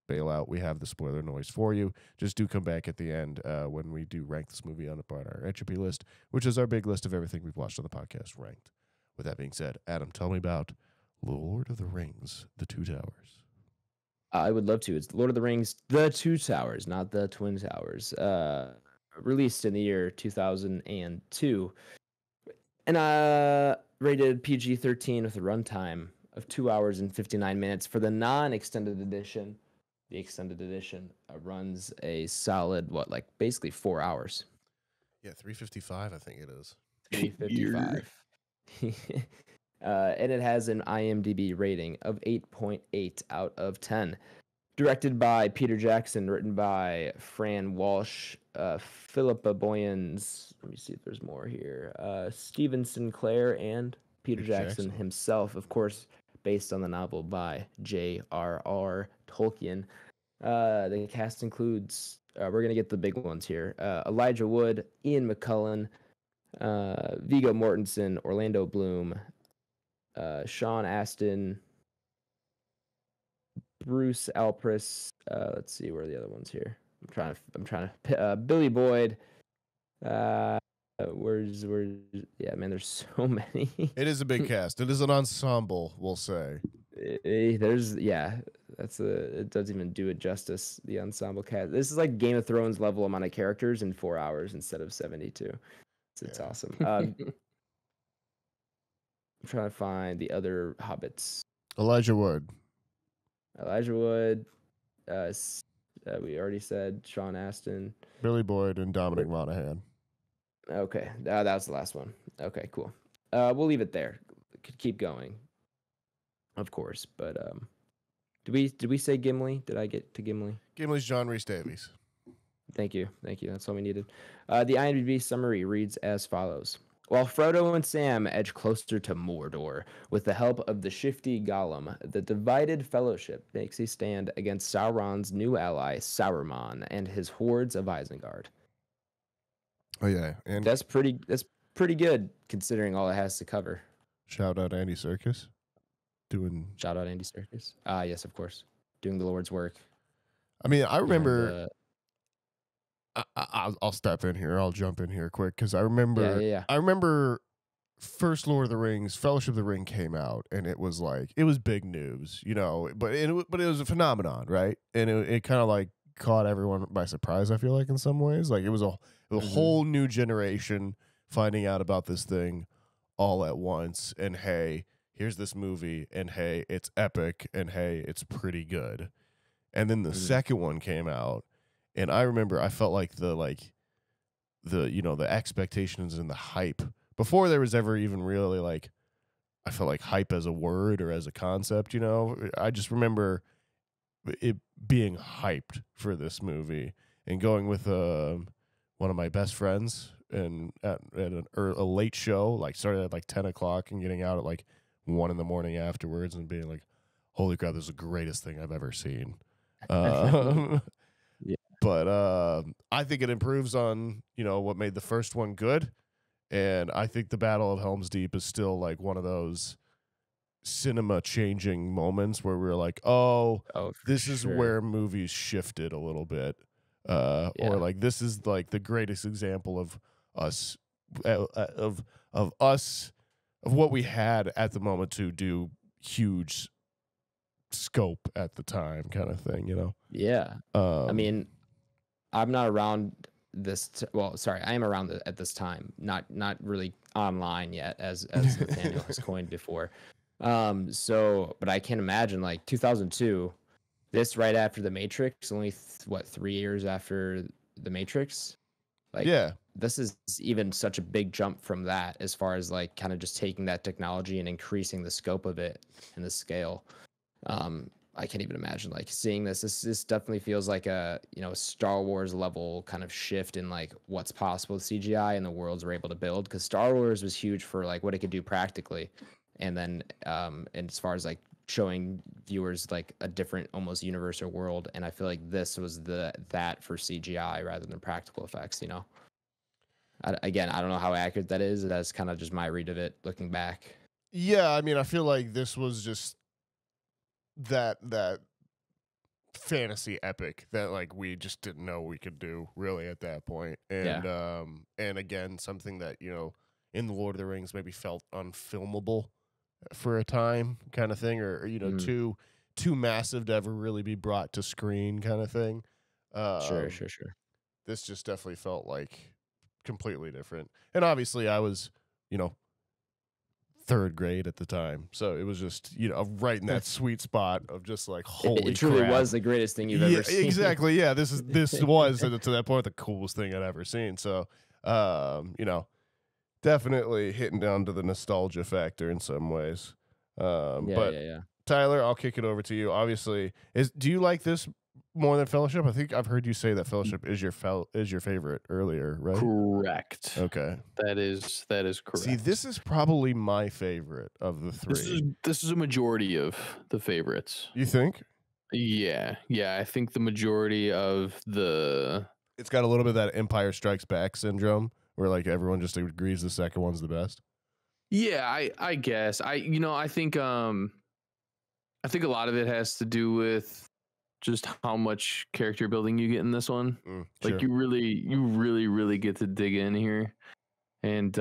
bail out. We have the spoiler noise for you. Just do come back at the end when we do rank this movie on our Entropy list, which is our big list of everything we've watched on the podcast ranked. With that being said, Adam, tell me about Lord of the Rings, The Two Towers. I would love to. It's Lord of the Rings, The Two Towers, not The Twin Towers. Released in the year 2002. And rated PG-13 with a runtime of 2 hours and 59 minutes. For the non-extended edition, the extended edition runs a solid, basically 4 hours. Yeah, 355, I think it is. 355. And it has an IMDb rating of 8.8 out of 10. Directed by Peter Jackson, written by Fran Walsh, Philippa Boyens. Let me see if there's more here. Stephen Sinclair and Peter Jackson himself, of course, based on the novel by J.R.R. Tolkien. The cast includes, we're going to get the big ones here, Elijah Wood, Ian McKellen, Viggo Mortensen, Orlando Bloom, Sean Astin, Bruce Alpris. Let's see, where are the other ones here? I'm trying to Billy Boyd. Where's yeah, man, there's so many. It is a big cast. It is an ensemble, we'll say. It doesn't even do it justice, the ensemble cast. This is like Game of Thrones level amount of characters in 4 hours instead of 72. It's awesome. I'm trying to find the other hobbits. Elijah Wood. We already said Sean Astin. Billy Boyd and Dominic Monaghan. Okay, that was the last one. Okay, cool. We'll leave it there. Could keep going, of course. But did we say Gimli? Did I get to Gimli? Gimli's John Rhys Davies. Thank you. That's all we needed. The IMDb summary reads as follows. While Frodo and Sam edge closer to Mordor with the help of the shifty Gollum, the divided fellowship makes a stand against Sauron's new ally, Saruman, and his hordes of Isengard. Oh, yeah. And That's pretty good considering all it has to cover. shout out Andy Serkis. Shout out Andy Serkis. Yes, of course. Doing the Lord's work. I mean, I remember... I'll step in here. I'll jump in here quick because I remember. Yeah. I remember first Lord of the Rings, Fellowship of the Ring came out, and it was big news, But it was a phenomenon, right? And it kind of like caught everyone by surprise. I feel like in some ways, like it was a whole new generation finding out about this thing all at once. And hey, here's this movie, and hey, it's epic, and hey, it's pretty good. And then the second one came out. And I remember I felt like the expectations and the hype before there was ever even really I felt like hype as a word or as a concept, you know. I just remember it being hyped for this movie and going with one of my best friends and at a late show, like started at like 10 o'clock and getting out at like 1 a.m. afterwards and being like, holy crap, this is the greatest thing I've ever seen. Yeah. But I think it improves on, you know, what made the first one good. And I think the Battle of Helm's Deep is still like one of those cinema changing moments where we're like, oh, this is where movies shifted a little bit. Or like this is like the greatest example of us of what we had at the moment to do huge scope at the time kind of thing, you know. I mean, I'm not around I am around at this time, not really online yet, as Nathaniel has coined before. But I can imagine like 2002, this right after The Matrix, only 3 years after The Matrix. Like, this is even such a big jump from that, as far as like kind of just taking that technology and increasing the scope of it and the scale. I can't even imagine like seeing this. This definitely feels like a, you know, Star Wars level kind of shift in like what's possible with CGI and the worlds we're able to build. Because Star Wars was huge for like what it could do practically, and then and as far as like showing viewers like a different almost universe or world. And I feel like this was that for CGI rather than practical effects. You know, again, I don't know how accurate that is. That's kind of just my read of it looking back. Yeah, I mean, I feel like this was just that fantasy epic that like we just didn't know we could do really at that point. And and again, something that, you know, in the Lord of the Rings maybe felt unfilmable for a time kind of thing, or you know, too massive to ever really be brought to screen kind of thing. Sure. This just definitely felt like completely different. And obviously I was, you know, 3rd grade at the time, so it was just, you know, right in that sweet spot of just like, holy it truly crap. was the greatest thing you've ever seen. Exactly. Yeah, this was to that point the coolest thing I'd ever seen. So you know, definitely hitting down to the nostalgia factor in some ways. But Tyler, I'll kick it over to you. Obviously, do you like this more than Fellowship? I think I've heard you say that Fellowship is your favorite earlier, right? Correct. Okay. That is correct. See, this is probably my favorite of the 3. This is a majority of the favorites. You think? Yeah. I think the majority of the... It's got a little bit of that Empire Strikes Back syndrome, where like everyone just agrees the second one's the best. Yeah, I guess. I think a lot of it has to do with just how much character building you get in this one. Like, sure. you really get to dig in here. And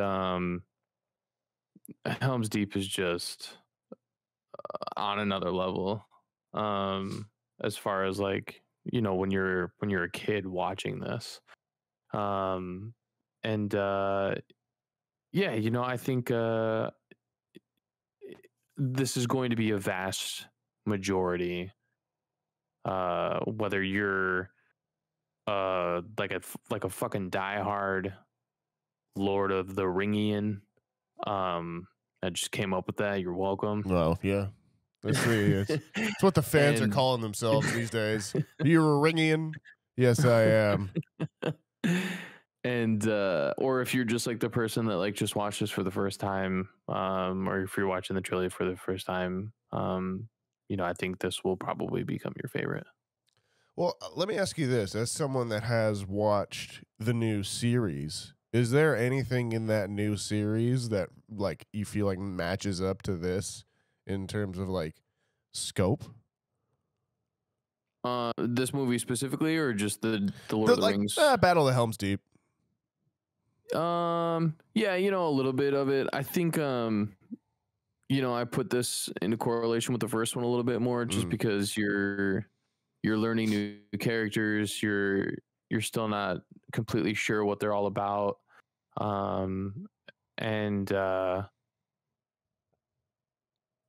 Helm's Deep is just on another level. As far as like, you know, when you're a kid watching this. Yeah, you know, I think this is going to be a vast majority. Whether you're like a fucking diehard Lord of the Ringian, I just came up with that. You're welcome. Well, yeah. It's what the fans are calling themselves these days. You're a Ringian? Yes, I am. And or if you're just like the person that like just watched this for the first time, or if you're watching the trilogy for the first time, you know, I think this will probably become your favorite. Well, let me ask you this: as someone that has watched the new series, is there anything in that new series that like you feel like matches up to this in terms of like scope? This movie specifically, or just the Lord of the Rings? Battle of the Helm's Deep. Yeah, you know, a little bit of it. I think, you know, I put this into correlation with the first one a little bit more, just because you're learning new characters. You're still not completely sure what they're all about. And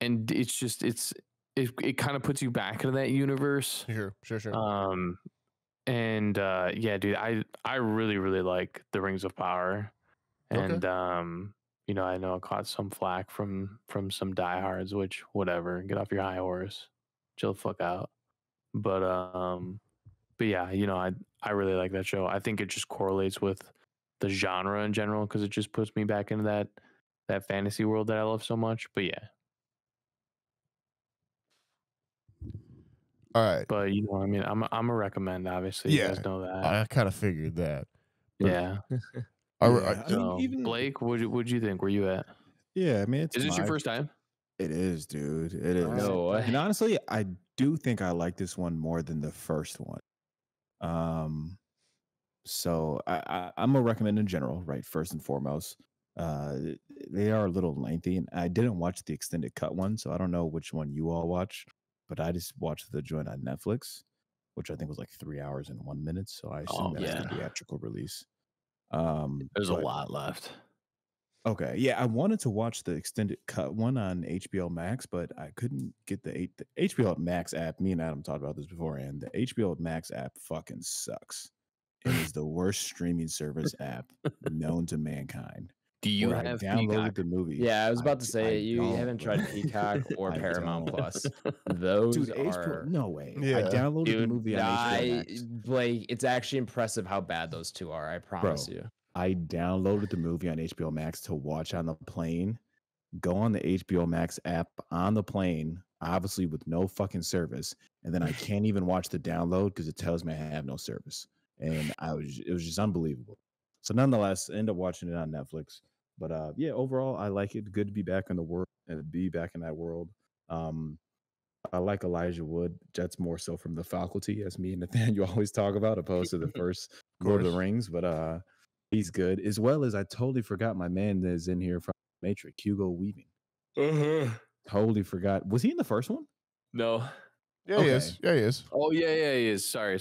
it's just, it kind of puts you back into that universe. Sure. And yeah, dude, I really like the Rings of Power, and I know I caught some flack from some diehards, which whatever, get off your high horse, chill the fuck out. But yeah, I really like that show. I think it just correlates with the genre in general because it just puts me back into that fantasy world that I love so much. But yeah, All right. but I mean, I'm a recommend. Obviously, you guys know that. I kind of figured that. But Yeah. I mean, So, even Blake, what'd you think? Where you at? yeah, I mean, it's Is this your first time? It is, dude. It is. No way. And honestly, I do think I like this one more than the first one. So I'm gonna recommend in general, right? First and foremost, they are a little lengthy, and I didn't watch the extended cut one, so I don't know which one you all watched, but I just watched the joint on Netflix, which I think was like 3 hours and 1 minute. So I assume that's the theatrical release. There's a lot left. Okay, yeah, I wanted to watch the extended cut one on HBO Max, but I couldn't get the HBO Max app. Me and Adam talked about this before, and the HBO Max app fucking sucks. It is the worst streaming service app known to mankind. Do you Where have I downloaded Peacock? the movie? Yeah, I was about to I say you don't, haven't bro. tried Peacock or I Paramount don't. Plus. Those Dude, are no way. Yeah. I downloaded the dude. movie on HBO Max. Blake, it's actually impressive how bad those two are. I promise you. I downloaded the movie on HBO Max to watch on the plane. Go on the HBO Max app on the plane, obviously with no fucking service, and then I can't even watch the download because it tells me I have no service, and it was just unbelievable. So nonetheless, I end up watching it on Netflix. But yeah, overall, I like it. Good to be back in the world and be back in that world. I like Elijah Wood. That's more so from the faculty, as me and Nathaniel always talk about, opposed to the first Lord of the Rings. But he's good, as well as I totally forgot my man that is in here from Matrix, Hugo Weaving. Totally forgot. Was he in the first one? No. Yeah, he is. Yeah, he is. Oh yeah, he is. Sorry.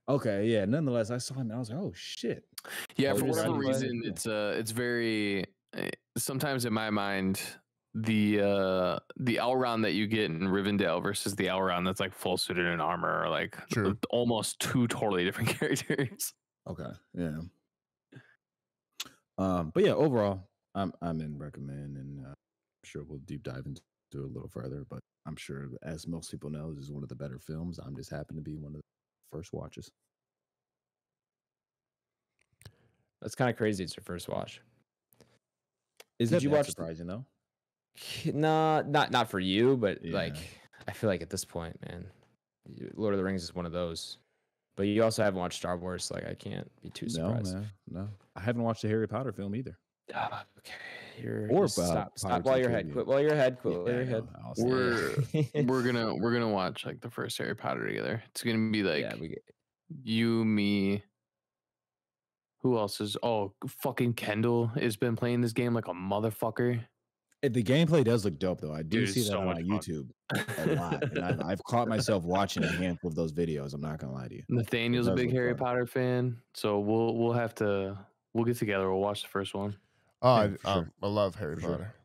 Okay, yeah. Nonetheless, I saw him and I was like, oh shit. Yeah, Oh, for just whatever anybody? reason, it's very sometimes in my mind the Elrond that you get in Rivendell versus the Elrond that's like full suited in armor are like True. almost two totally different characters. Okay, yeah. But yeah, overall, I'm in recommend, and I'm sure we'll deep dive into it a little further. But I'm sure, as most people know, this is one of the better films. I'm just happen to be one of the first watches. That's kind of crazy. It's your first watch. Did you watch the- surprising though? No, not for you, but Yeah. like I feel like at this point, man, Lord of the Rings is one of those. But you also haven't watched Star Wars, so like I can't be too surprised. No, man, no. I haven't watched the Harry Potter film either. Okay, Or stop Pirates while of the you're ahead. Caribbean. Quit while you're ahead. Quit Yeah, while you're I ahead. know. I'll say it. We're gonna watch like the first Harry Potter together. It's gonna be like Yeah, we get, you, me. Who else is? Oh, fucking Kendall has been playing this game like a motherfucker. The gameplay does look dope, though. I do Dude, see it's that so on much my fun. YouTube a lot, and I've caught myself watching a handful of those videos. I'm not gonna lie to you. Nathaniel's a does big look Harry fun. Potter fan, so we'll get together. We'll watch the first one. Oh, Yeah, for sure. I love Harry For sure. Potter.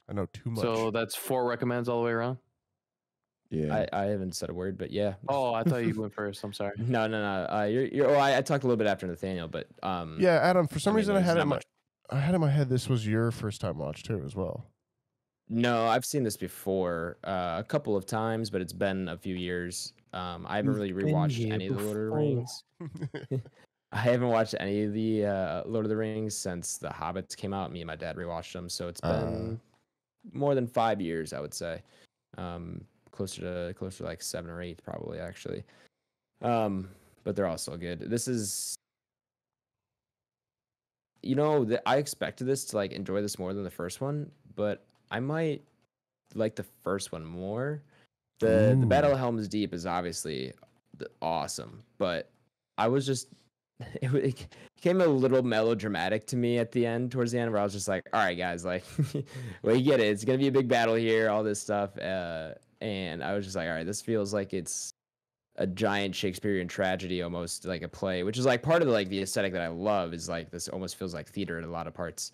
I know too much. So that's 4 recommends all the way around. Yeah, I haven't said a word, but yeah. Oh, I thought you went first. I'm sorry. No. You're. Oh, I talked a little bit after Nathaniel, but yeah, Adam. For some mean, reason, I there's had it not in my, much. I had in my head this was your first time watch too, as well. No, I've seen this before a couple of times, but it's been a few years. I haven't really been rewatched here any of the Lord of the before. Rings. I haven't watched any of the Lord of the Rings since the Hobbits came out. Me and my dad rewatched them, so it's been more than 5 years, I would say. Closer to like 7 or 8, probably actually. But they're all so good. This is, I expected this to like enjoy this more than the first one, but I might like the first one more. The Battle of Helm's Deep is obviously awesome, but I was just it became a little melodramatic to me at the end, towards the end, where I was just like, all right, guys, like, well, you get it. It's gonna be a big battle here, all this stuff, and I was just like, all right, this feels like it's a giant Shakespearean tragedy, almost like a play, which is like part of the aesthetic that I love. Is like this almost feels like theater in a lot of parts,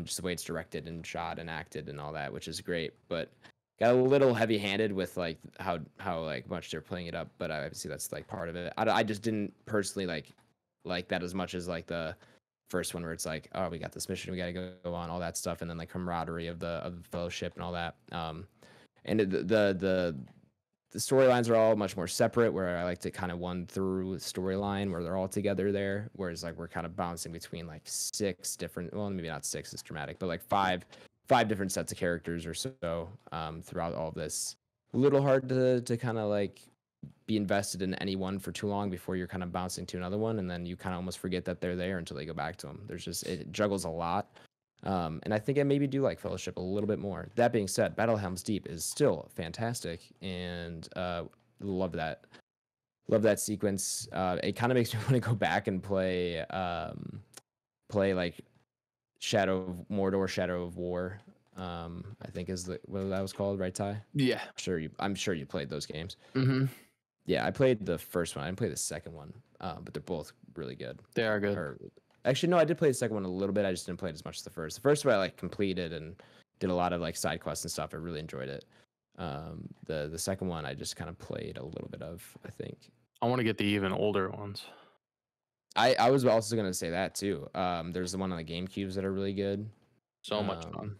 just the way it's directed and shot and acted and all that, which is great, but got a little heavy-handed with like how like much they're playing it up. But obviously that's like part of it. I just didn't personally like that as much as like the first one where it's like, oh, we got this mission, we got to go on, all that stuff, and then like camaraderie of the fellowship and all that. And the storylines are all much more separate, where I like to kind of one through storyline where they're all together there, whereas like we're kind of bouncing between like 6 different, well, maybe not 6 is dramatic, but like five different sets of characters or so throughout all of this. A little hard to kind of like be invested in any one for too long before you're kind of bouncing to another one, and then you kind of almost forget that they're there until they go back to them. It juggles a lot. And I think I maybe do like Fellowship a little bit more. That being said, Battle of Helm's Deep is still fantastic, and love that sequence. It kind of makes me want to go back and play like Shadow of Mordor, Shadow of War. I think is what that was called, right, Ty? Yeah. I'm sure you played those games. Mm-hmm. Yeah, I played the first one. I didn't play the second one, but they're both really good. They are good. Actually, no, I did play the second one a little bit. I just didn't play it as much as the first. The first one I like completed and did a lot of like side quests and stuff. I really enjoyed it. The second one I just kind of played a little bit of, I think. I want to get the even older ones. I was also gonna say that too. There's the one on the GameCubes that are really good. So much fun.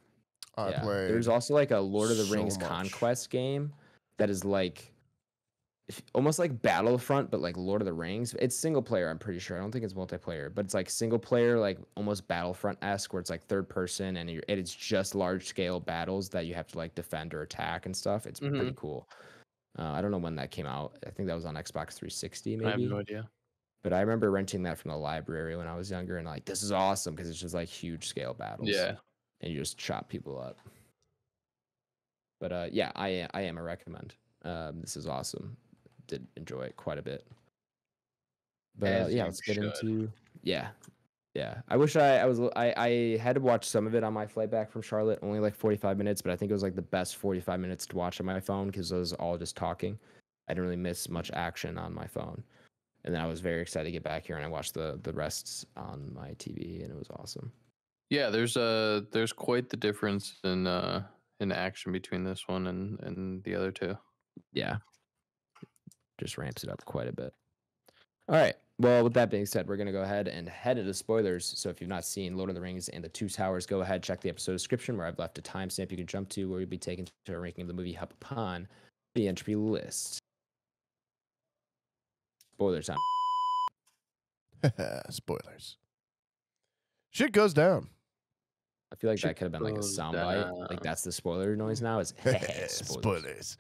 There's also like a Lord of the Rings so much. Conquest game that is like almost like Battlefront, but like Lord of the Rings. It's single player, I'm pretty sure. I don't think it's multiplayer, but it's like single player, like almost Battlefront-esque, where it's like third person and it's just large scale battles that you have to like defend or attack and stuff. It's pretty cool. I don't know when that came out. I think that was on Xbox 360, maybe. I have no idea. But I remember renting that from the library when I was younger, and like, this is awesome because it's just like huge scale battles. Yeah. And you just chop people up. But yeah, I am a recommend. This is awesome. Did enjoy it quite a bit. But yeah, let's get into yeah. I wish I had to watch some of it on my flight back from Charlotte, only like 45 minutes, but I think it was like the best 45 minutes to watch on my phone because it was all just talking. I didn't really miss much action on my phone. And then I was very excited to get back here, and I watched the rest on my TV, and it was awesome. Yeah, there's quite the difference in action between this one and the other two. Yeah. Just ramps it up quite a bit. All right. Well, with that being said, we're going to go ahead and head into spoilers. So if you've not seen Lord of the Rings and the Two Towers, go ahead, check the episode description where I've left a timestamp you can jump to where you'll be taken to a ranking of the movie up upon the Entropy list. Spoiler time. Spoilers. Shit goes down. I feel like that could have been like a soundbite. Like that's the spoiler noise now. Is spoilers.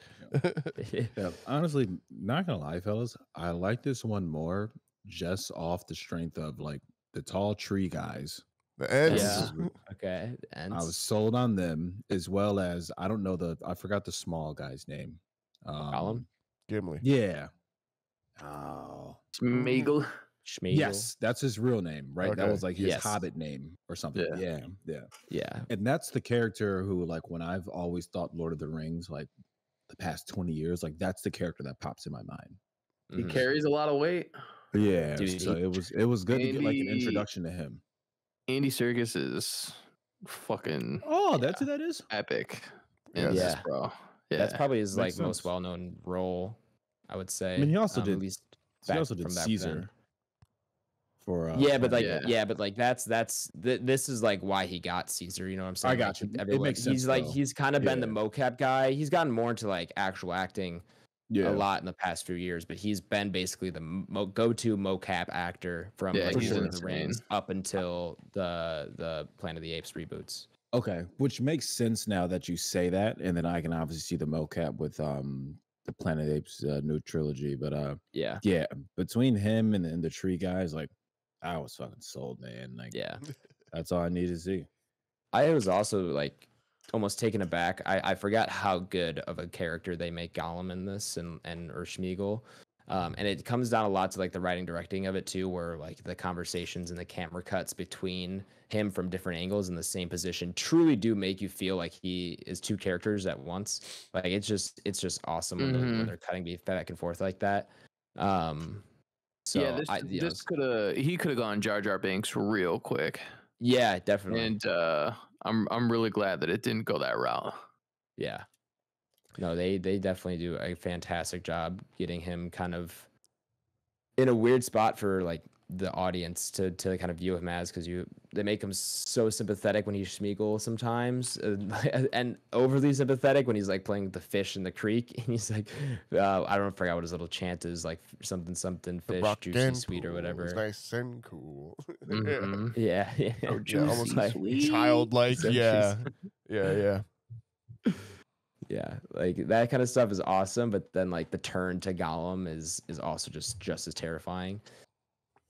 Yeah, honestly, not gonna lie, fellas, I like this one more just off the strength of like the tall tree guys. The ends. Yeah. Okay. I was sold on them, as well as I forgot the small guy's name. Gollum? Gimli. Yeah. Oh. Smeagol. Schmeagol. Yes, that's his real name, right? That Okay. was like his Yes. Hobbit name or something. Yeah. Yeah. And that's the character who, like, when I've always thought Lord of the Rings, like the past 20 years, like that's the character that pops in my mind. He Mhm. carries a lot of weight. Yeah. Dude, So it was good to get like an Andy- introduction to him. Andy Serkis is fucking Oh, that's who that is? epic. Yes. This, Yeah. bro. Yeah. That's probably his like Makes most sense. well-known role, I would say. I mean, he also at did least He back also did from back Caesar. then. For Yeah, but like Yeah. this is like why he got Caesar. You know what I'm saying? I got Like, you. It everyone- makes sense, He's like though. he's kind of been the Yeah. mocap guy. He's gotten more into like actual acting yeah. a lot in the past few years, but he's been basically the go-to mocap actor from Yeah, like he's Lord of the insane. Rings up until the Planet of the Apes reboots. Okay, which makes sense now that you say that, and then I can obviously see the mocap with the Planet of the Apes new trilogy. But Yeah, yeah, between him and the tree guys, like I was fucking sold, man. Like yeah. that's all I need to see. I was also like almost taken aback. I forgot how good of a character they make Gollum in this and or Schmeagol. And it comes down a lot to like the writing directing of it too, where like the conversations and the camera cuts between him from different angles in the same position truly do make you feel like he is two characters at once. Like it's just awesome when they're cutting back and forth like that. So yeah, he could have gone Jar Jar Binks real quick. yeah, definitely. And I'm really glad that it didn't go that route. Yeah. No, they definitely do a fantastic job getting him kind of in a weird spot for like the audience to kind of view him as, because they make him so sympathetic when he's Smeagol sometimes, and overly sympathetic when he's like playing with the fish in the creek, and he's like, I don't forget what his little chant is, like something fish, juicy sweet or whatever. It's nice and cool. Mm-hmm. Yeah, yeah, So Yeah, almost juicy, sweet. childlike. So Yeah, yeah. yeah, like that kind of stuff is awesome, but then like the turn to Gollum is also just as terrifying.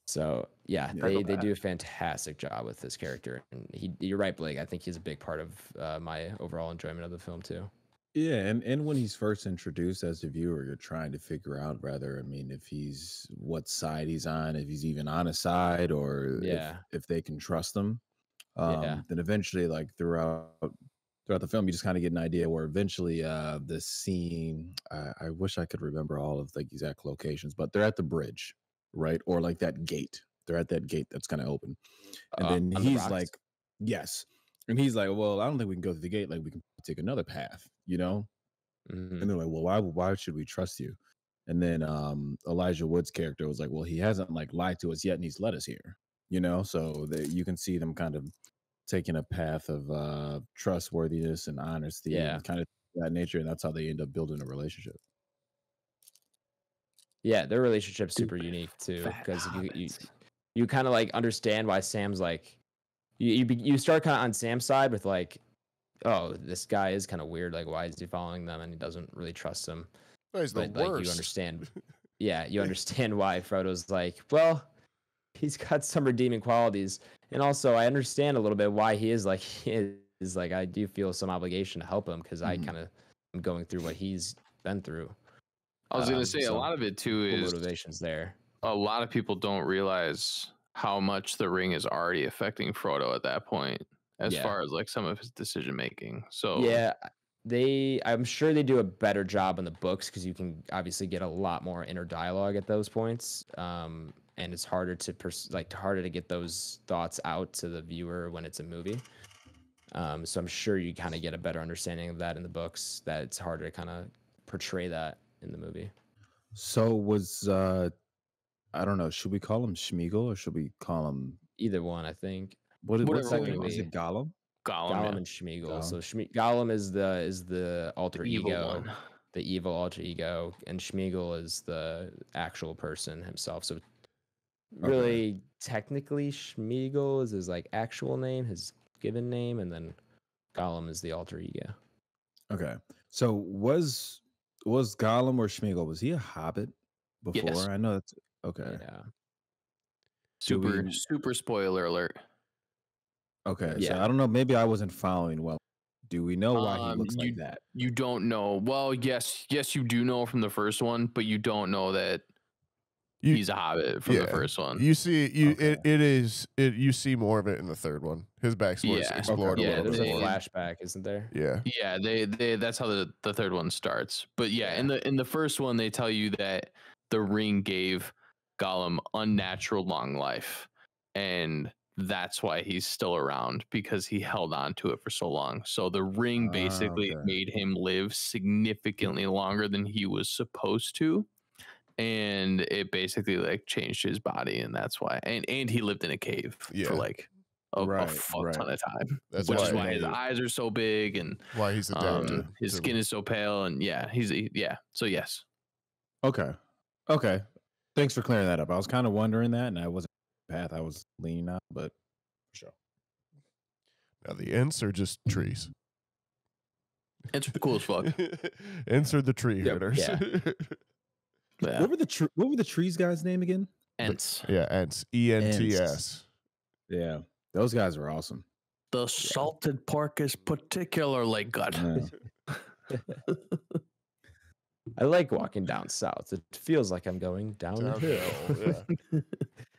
So yeah, they do a fantastic job with this character, and you're right, Blake. I think he's a big part of my overall enjoyment of the film too. Yeah, and when he's first introduced as a viewer, you're trying to figure out rather, I mean, if he's what side he's on, if he's even on a side, or if they can trust him. Then eventually, like throughout the film, you just kind of get an idea where eventually the scene, I wish I could remember all of the exact locations, but they're at the bridge, right? Or like that gate. They're at that gate that's kind of open. And then he's like, yes. And he's like, well, I don't think we can go through the gate. Like, we can take another path, you know? Mm-hmm. And they're like, well, why should we trust you? And then Elijah Wood's character was like, well, he hasn't like lied to us yet, and he's led us here, you know? So you can see them kind of taking a path of trustworthiness and honesty and kind of that nature, and that's how they end up building a relationship. Yeah, their relationship's super unique too, because you kind of like understand why Sam's like, you start kind of on Sam's side with like, oh, this guy is kind of weird, like why is he following them, and he doesn't really trust them. Oh, he's the but like worst. you understand, you understand why Frodo's like, well, he's got some redeeming qualities, and also I understand a little bit why he is like he is. Like, I do feel some obligation to help him because I kind of am going through what he's been through. I was going to say, a lot of it too is motivations there. A lot of people don't realize how much the ring is already affecting Frodo at that point, as far as like some of his decision making. So yeah, I'm sure they do a better job in the books, because you can obviously get a lot more inner dialogue at those points. And it's harder to harder to get those thoughts out to the viewer when it's a movie. So I'm sure you kind of get a better understanding of that in the books, that it's harder to kind of portray that in the movie. So was I don't know, should we call him Smeagol or should we call him either one? I think. What's technically it, Gollum? Gollum and Smeagol. So Gollum is the alter ego, the evil alter ego, and Smeagol is the actual person himself. So really, technically, Smeagol is his like actual name, his given name, and then Gollum is the alter ego. Okay. So was Gollum or Smeagol, was he a hobbit before? Yes. I know that's okay. Yeah. Super spoiler alert. Okay. Yeah. So I don't know. Maybe I wasn't following well. Do we know why he looks like that? You don't know. Well, yes, you do know from the first one, but you don't know that he's a hobbit from the first one. You see, you see more of it in the third one. His backstory is explored a little bit. There's a flashback, isn't there? Yeah. Yeah, they that's how the third one starts. But in the first one, they tell you that the ring gave Gollum unnatural long life, and that's why he's still around, because he held on to it for so long. So the ring basically made him live significantly longer than he was supposed to. And it basically like changed his body, and that's why. And he lived in a cave for like a fuck ton of time. That's which is why his eyes are so big, and why he's adapted. His skin is so pale, and So yes. Okay. Thanks for clearing that up. I was kind of wondering that, and I wasn't the path I was leaning on, but for sure. Now the Ents are just trees. It's cool as fuck. Ents are the tree herders. Yeah. Yeah. What were the trees guys' name again? Ents. Yeah, Ents. ENTS. Yeah, those guys were awesome. The salted pork is particularly good. I like walking down south. It feels like I'm going downhill. Yeah.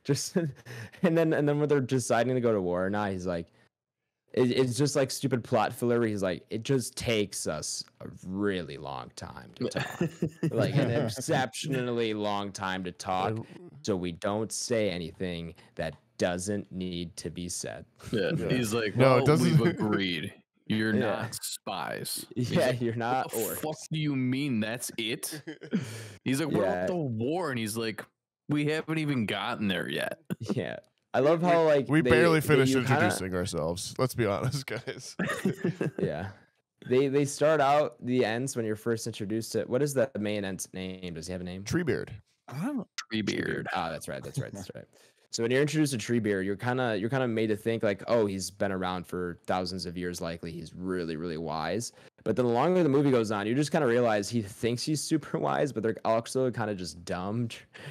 Just and then when they're deciding to go to war or not, he's like, it's just like stupid plot filler where he's like, it just takes us a really long time to talk. Like an exceptionally long time to talk. So we don't say anything that doesn't need to be said. Yeah. He's like, no, well, it doesn't. we've agreed. You're not spies. Yeah, like, you're not. What the fuck do you mean? That's it? He's like, we're at the war, and he's like, we haven't even gotten there yet. Yeah. I love how like We barely finished you kinda- introducing ourselves. Let's be honest, guys. Yeah. They start out the ends when you're first introduced to what is the main ent's name? Does he have a name? Treebeard. Treebeard. Ah, that's right. That's right. That's right. So when you're introduced to Treebeard, you're kind of made to think like, oh, he's been around for thousands of years. Likely, he's really, really wise. But then the longer the movie goes on, you just kind of realize he thinks he's super wise, but they're also kind of just dumb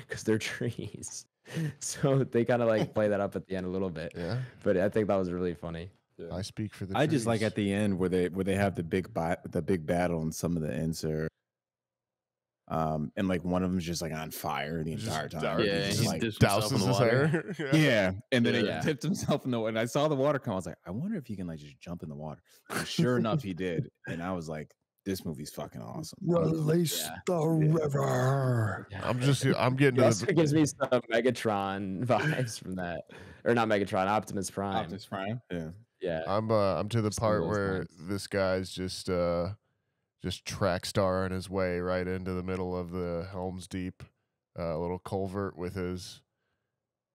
because they're trees. So they kind of like play that up at the end a little bit. Yeah. But I think that was really funny. I speak for the I just like trees. at the end where they have the big battle and some of the insert. And like one of them's just like on fire the Just entire time. dark. Yeah, Just he like, dips himself in douses the his water. hair. yeah. And then Yeah. he tipped himself in the water. And I saw the water come. I was like, I wonder if he can like just jump in the water. And sure enough, he did. And I was like, this movie's fucking awesome. Release Yeah. the river. I'm getting It to also the gives me some Megatron vibes from that, or not Megatron, Optimus Prime. Optimus Prime. Yeah. Yeah. I'm to the Just part those where lines. this guy's just track starring his way right into the middle of the Helm's Deep little culvert with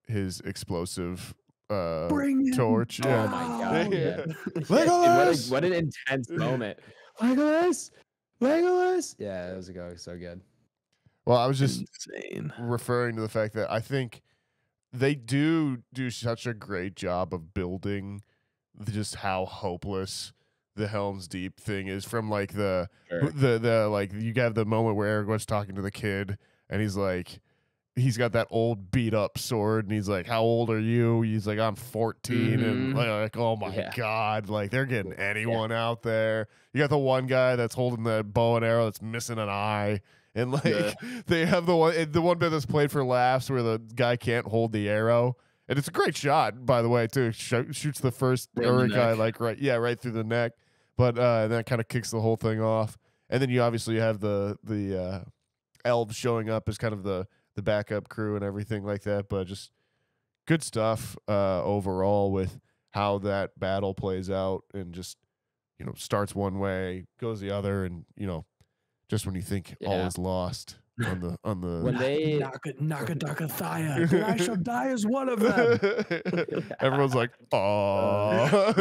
his explosive Bring him torch. Oh Yeah. my god. Yeah. Legolas! What an intense moment. Legolas! Legolas! Yeah, it was so good. Well, I was just Insane. referring to the fact that I think they do such a great job of building just how hopeless the Helm's Deep thing is from like the like you got the moment where Aragorn's talking to the kid and he's like he's got that old beat up sword and he's like, how old are you? He's like, I'm 14 and like oh my Yeah. god, like they're getting anyone out there. You got the one guy that's holding the bow and arrow that's missing an eye. And like they have the one bit that's played for laughs where the guy can't hold the arrow, and it's a great shot by the way too. Shoots the first Right in the Uruk guy neck. like right through the neck, but that kind of kicks the whole thing off. And then you obviously have the elves showing up as kind of the backup crew and everything like that. But just good stuff overall with how that battle plays out, and just starts one way, goes the other, and just when you think all Yeah. is lost on the When they Nakadakathaya, then I shall die as one of them. everyone's like, oh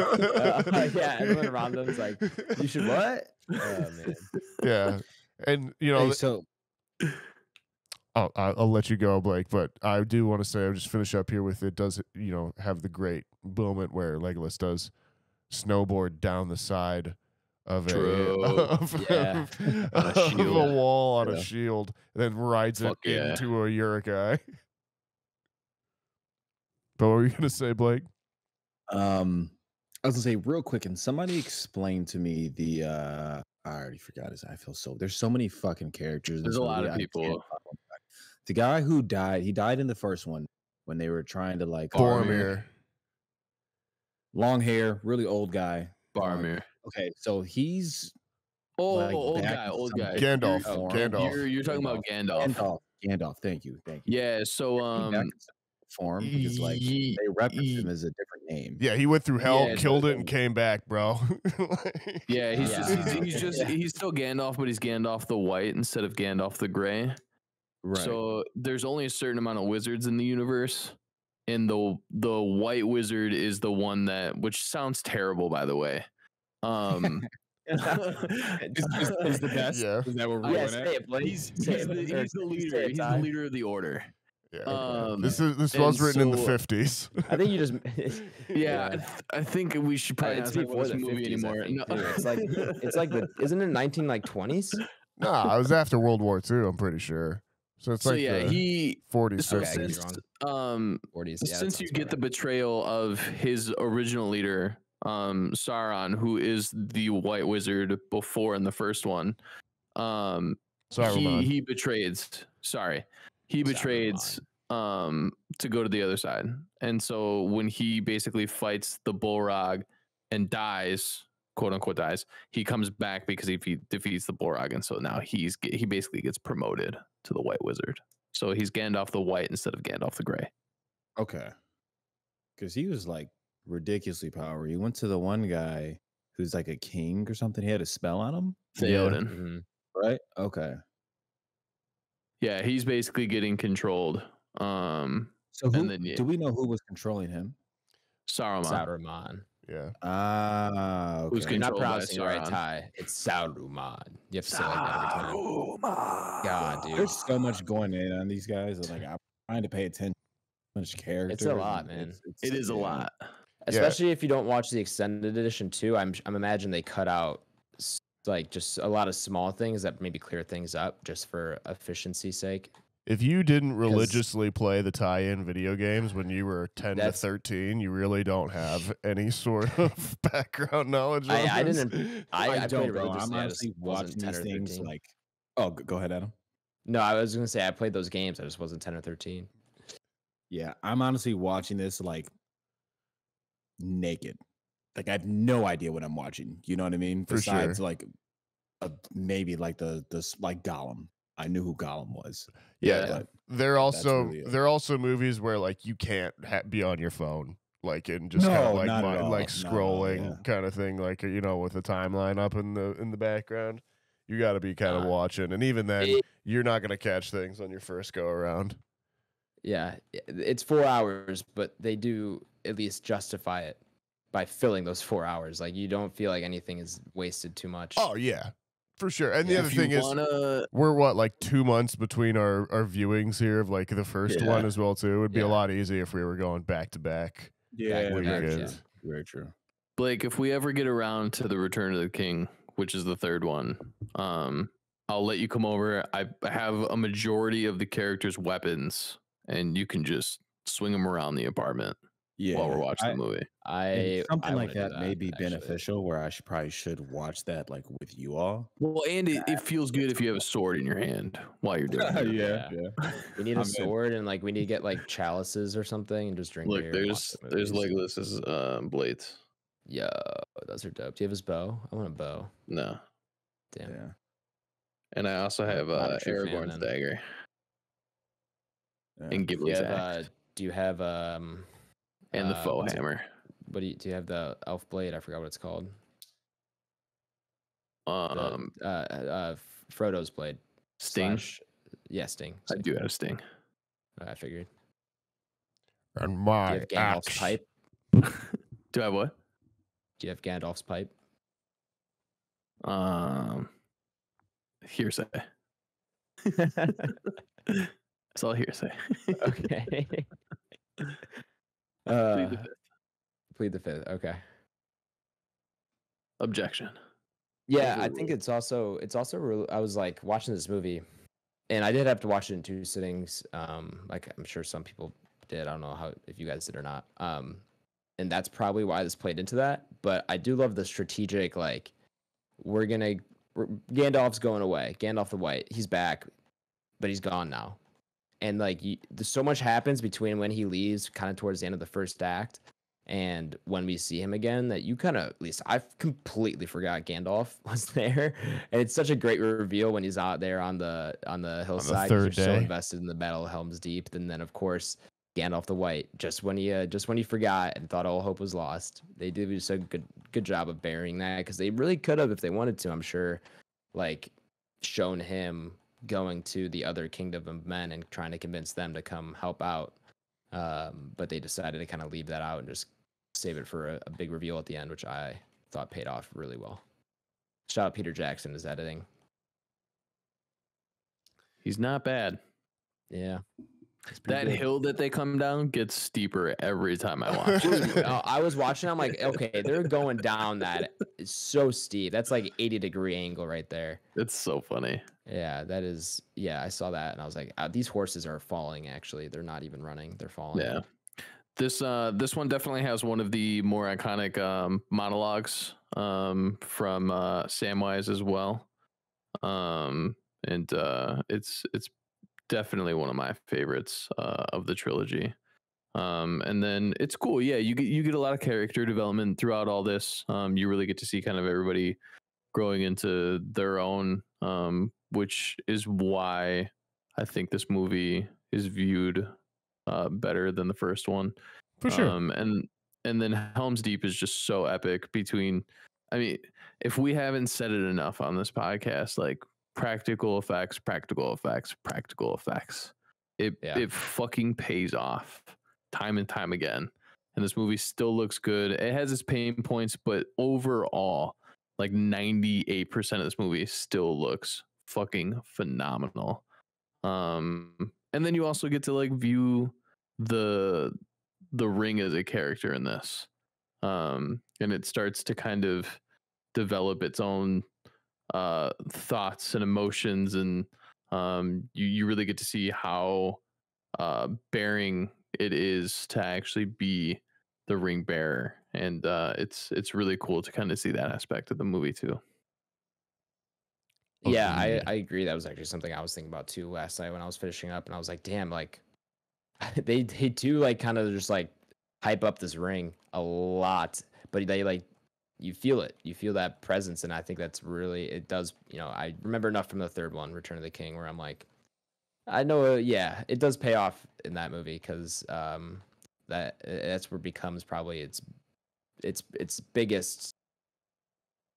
yeah, everyone around them is like, you should what? Oh man. yeah. And Hey, so I'll let you go, Blake, but I do want to say I'll just finish up here with it does have the great moment where Legolas does snowboard down the side of True. Yeah. On a of a shield. wall on Yeah. a shield, then rides Fuck it yeah. into a Uruk-hai. But what were you gonna say, Blake? I was gonna say real quick, and somebody explain to me the I already forgot his. I feel so. There's so many fucking characters. in There's this a lot movie, of I can't people. fucking- The guy who died, he died in the first one when they were trying to like Boromir. long hair, really old guy. Barmir. Okay, so he's Oh, like old back guy, in old some guy. Gandalf. Oh, Gandalf. You're talking about Gandalf. Gandalf. Thank you. Yeah, so Back in some form because like ye- they referenced him as a different name. Yeah, he went through hell, Yeah, killed so- it, and came back, bro. yeah, he's Yeah. he's still Gandalf, but he's Gandalf the White instead of Gandalf the Gray. Right. So there's only a certain amount of wizards in the universe, and the White Wizard is the one which sounds terrible, by the way. is the best. Yeah. Is that what we're Yeah, going say at? it, Blake. He's Say it, the or leader. say it, He's the Ty. leader of the Order. Yeah. This and was written in the so- 50s. I think you just Yeah, I think we should probably it's not talk before about the this movie 50s, I anymore. think, No. too. It's like isn't it 1920s? Nah, it was after World War II, I'm pretty sure. So it's So like yeah, the he 40s, so Okay, 50s. you're since wrong. 40s. Yeah, that since you sounds get about the right. betrayal of his original leader, Sauron, who is the White Wizard before in the first one, Saruman. he betrayed. Sorry, he betrayed to go to the other side, and so when he basically fights the Balrog and dies, quote unquote dies, he comes back because he defeats the Balrog, and so now he basically gets promoted to the White Wizard. So he's Gandalf the White instead of Gandalf the Gray. Okay. Because he was like ridiculously powerful. He went to the one guy who's like a king or something. He had a spell on him, Theoden. Mhm. right? Okay. Yeah, he's basically getting controlled. So who, And then do we know who was controlling him? Saruman. Saruman. Yeah. Ah, Who's okay. You're not controlled by pronouncing it right, Sauron. Ty. It's Saruman. You have to say it like that every time. Saruman. God, dude. There's so much going in on these guys. That, like I'm trying to pay attention to much characters. It's a lot, and man. It is a yeah. lot. Especially if you don't watch the extended edition too. I'm imagining they cut out like just a lot of small things that maybe clear things up just for efficiency's sake. If you didn't religiously play the tie-in video games when you were 10 to 13, you really don't have any sort of background knowledge. On I this. didn't. I don't played bro. religiously. I'm I just honestly wasn't watching 10 these or things 13. like. Oh, go ahead, Adam. No, I was gonna say I played those games. I just wasn't 10 or 13. Yeah, I'm honestly watching this like naked. Like I have no idea what I'm watching. You know what I mean? For sure. Besides like maybe like the like Gollum. I knew who Gollum was. Yeah, but they're also really it. they're also movies where like you can't be on your phone, like and just kind No, of like not at all. like No, scrolling yeah. kind of thing, like with the timeline up in the background. You got to be kind of watching, and even then, you're not gonna catch things on your first go around. Yeah, it's 4 hours, but they do at least justify it by filling those 4 hours. Like you don't feel like anything is wasted too much. Oh yeah, for sure. And the Yeah, other if you thing is, wanna- we're what, like 2 months between our viewings here of like the first Yeah. one as well too. It would be a Yeah. lot easier if we were going back to back. Yeah, Back- very back, true. yeah. Very true. Blake, if we ever get around to the Return of the King, which is the third one, I'll let you come over. I have a majority of the characters' weapons, and you can just swing them around the apartment Yeah, while we're watching the movie. and something like wanna do that may be actually. beneficial. Where I probably should watch that like with you all. Well, and it feels good if you have a sword in your hand while you're doing it. Yeah. We need a I'm in. sword and like we need to get like chalices or something and just drink Look, beer. and watch there's the movies. Legolas's blades. Yo, those are dope. Do you have his bow? I want a bow. No, Damn. Yeah. and I also have Not a true fan, Aragorn's then. dagger Yeah. and Do you Ghibli's have axe do you have and the faux what's it- hammer. What do you have the elf blade? I forgot what it's called. Frodo's blade. Sting. Yeah, Sting. I do have Sting. I figured. And Do you my have Gandalf's axe. pipe? Do I have what? Do you have Gandalf's pipe? Hearsay. It's all hearsay. Okay. Plead the fifth. Plead the fifth. Okay. Objection. Yeah, I Overruled. think it's also I was like watching this movie, and I did have to watch it in 2 sittings. Like I'm sure some people did. I don't know if you guys did or not. And that's probably why this played into that. But I do love the strategic, like Gandalf's going away. Gandalf the White, he's back, but he's gone now. And like there's so much happens between when he leaves, kind of towards the end of the first act, and when we see him again, that you kind of, at least I completely forgot Gandalf was there. And it's such a great reveal when he's out there on the hillside. 'Cause third you're so day. invested in the Battle of Helm's Deep, and then of course Gandalf the White, just when he forgot and thought all hope was lost. They did just a good job of burying that, because they really could have, if they wanted to, I'm sure, like shown him going to the other kingdom of men and trying to convince them to come help out. But they decided to kind of leave that out and just save it for a big reveal at the end, which I thought paid off really well. Shout out Peter Jackson, his editing. He's not bad. Yeah. That hill that they come down gets steeper every time I watch it. I was watching, I'm like, okay, they're going down that. It's so steep. That's like 80-degree angle right there. It's so funny. Yeah, that is. Yeah, I saw that and I was like, these horses are falling. Actually, they're not even running; they're falling. Yeah. This one definitely has one of the more iconic monologues from Samwise as well. It's definitely one of my favorites of the trilogy. And then it's cool. Yeah, you get a lot of character development throughout all this. You really get to see kind of everybody growing into their own, which is why I think this movie is viewed better than the first one. For sure. And then Helm's Deep is just so epic. I mean, if we haven't said it enough on this podcast, like practical effects. it fucking pays off time and time again. And this movie still looks good. It has its pain points, but overall, like 98% of this movie still looks fucking phenomenal. And then you also get to like view the Ring as a character in this. And it starts to kind of develop its own thoughts and emotions, and you really get to see how bearing it is to actually be the ring bearer, and it's really cool to kind of see that aspect of the movie too. Yeah, Agreed. I agree. That was actually something I was thinking about too last night when I was finishing up, and I was like, damn, like they do like kind of just like hype up this ring a lot, but they like you feel it, you feel that presence, and I think that's really it does. You know, I remember enough from the third one, Return of the King, where I'm like, I know, yeah, it does pay off in that movie because that's where it becomes probably its biggest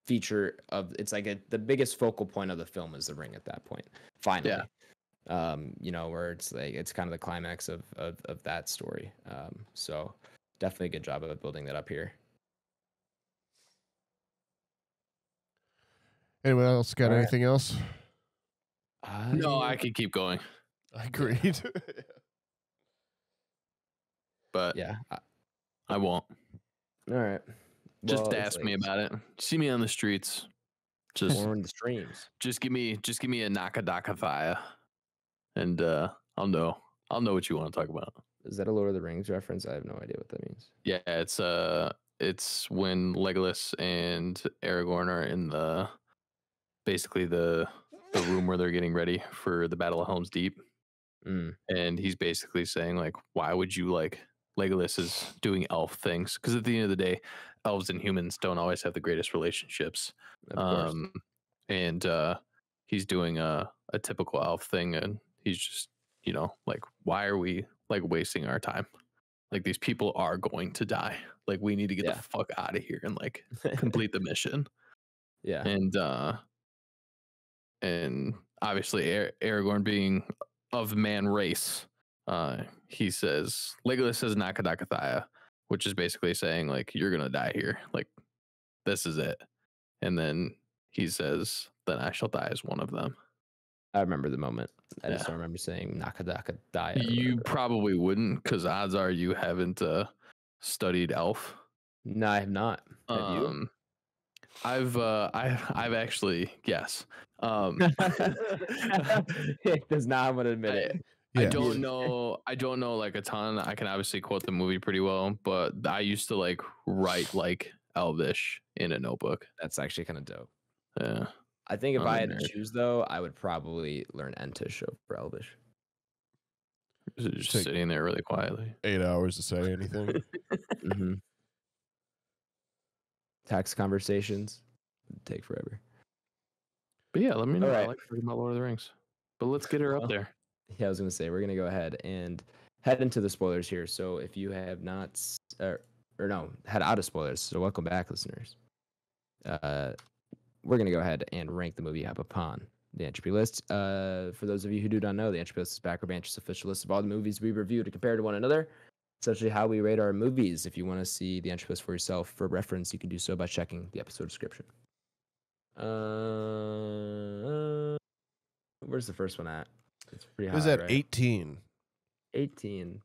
feature of it's like the biggest focal point of the film is the ring at that point finally. You know, where it's like it's kind of the climax of that story. So definitely a good job of building that up here. Anyone else got All right. anything else? No, I could keep going, Agreed. but yeah. I won't. All right. Just Well, it's ask me late. about it. See me on the streets. Just Or in the streams. just give me a Nakadakathaya, and I'll know what you want to talk about. Is that a Lord of the Rings reference? I have no idea what that means. Yeah, it's when Legolas and Aragorn are in basically the room where they're getting ready for the Battle of Helm's Deep, and he's basically saying like, why would you like Legolas is doing elf things, because at the end of the day, elves and humans don't always have the greatest relationships. Of course. And he's doing a typical elf thing, and he's just, you know, like, why are we like wasting our time? Like, these people are going to die. Like, we need to get the fuck out of here and like complete the mission. Yeah. And obviously Aragorn being of man race, he says, Legolas says Nakadakathaya, which is basically saying like, you're gonna die here, like this is it. And then he says, then I shall die as one of them. I remember the moment. I just don't remember saying Nakadaka die. You probably wouldn't, because odds are you haven't studied elf. No, I have not. Have you? I've actually, yes. It does not want to admit it. I don't know like a ton. I can obviously quote the movie pretty well, but I used to like write like Elvish in a notebook. That's actually kind of dope. Yeah. I think if I had to choose though, I would probably learn Entish over Elvish. Just sitting there really quietly. 8 hours to say anything. Text conversations take forever. But yeah, let me know. All right. I like talking about Lord of the Rings. But let's get her up there. Yeah, I was going to say, we're going to go ahead and head into the spoilers here. So if you have not, head out of spoilers. So welcome back, listeners. We're going to go ahead and rank the movie up upon the Entropy list. For those of you who do not know, the Entropy list is Back Row Banter's official list of all the movies we review to compare to one another. Essentially how we rate our movies. If you want to see the Entropy list for yourself for reference, you can do so by checking the episode description. Where's the first one at? It's pretty high. Is that right? 18? 18.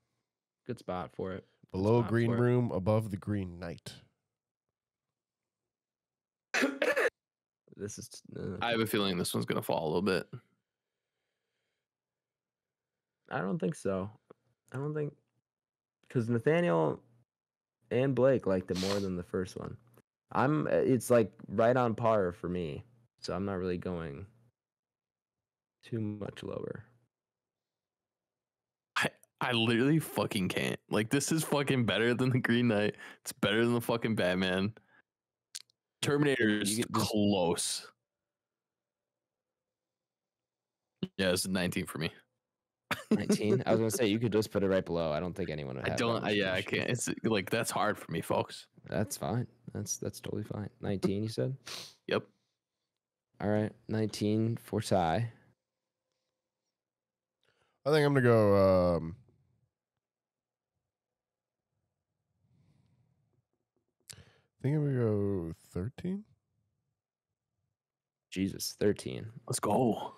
Good spot for it. Below Green Room, above the Green Knight. This is. I have a feeling this one's gonna fall a little bit. I don't think so. I don't think, because Nathaniel and Blake liked it more than the first one. It's like right on par for me, so I'm not really going too much lower. I literally fucking can't. Like, this is fucking better than the Green Knight. It's better than the fucking Batman. Terminator is close. Yeah, it's 19 for me. 19. I was gonna say you could just put it right below. I don't think anyone would have. I can't. It's like, that's hard for me, folks. That's fine. That's totally fine. 19, you said? Yep. All right, 19 for Ty. I think I'm gonna go. I think I'm gonna go 13. Jesus, 13. Let's go.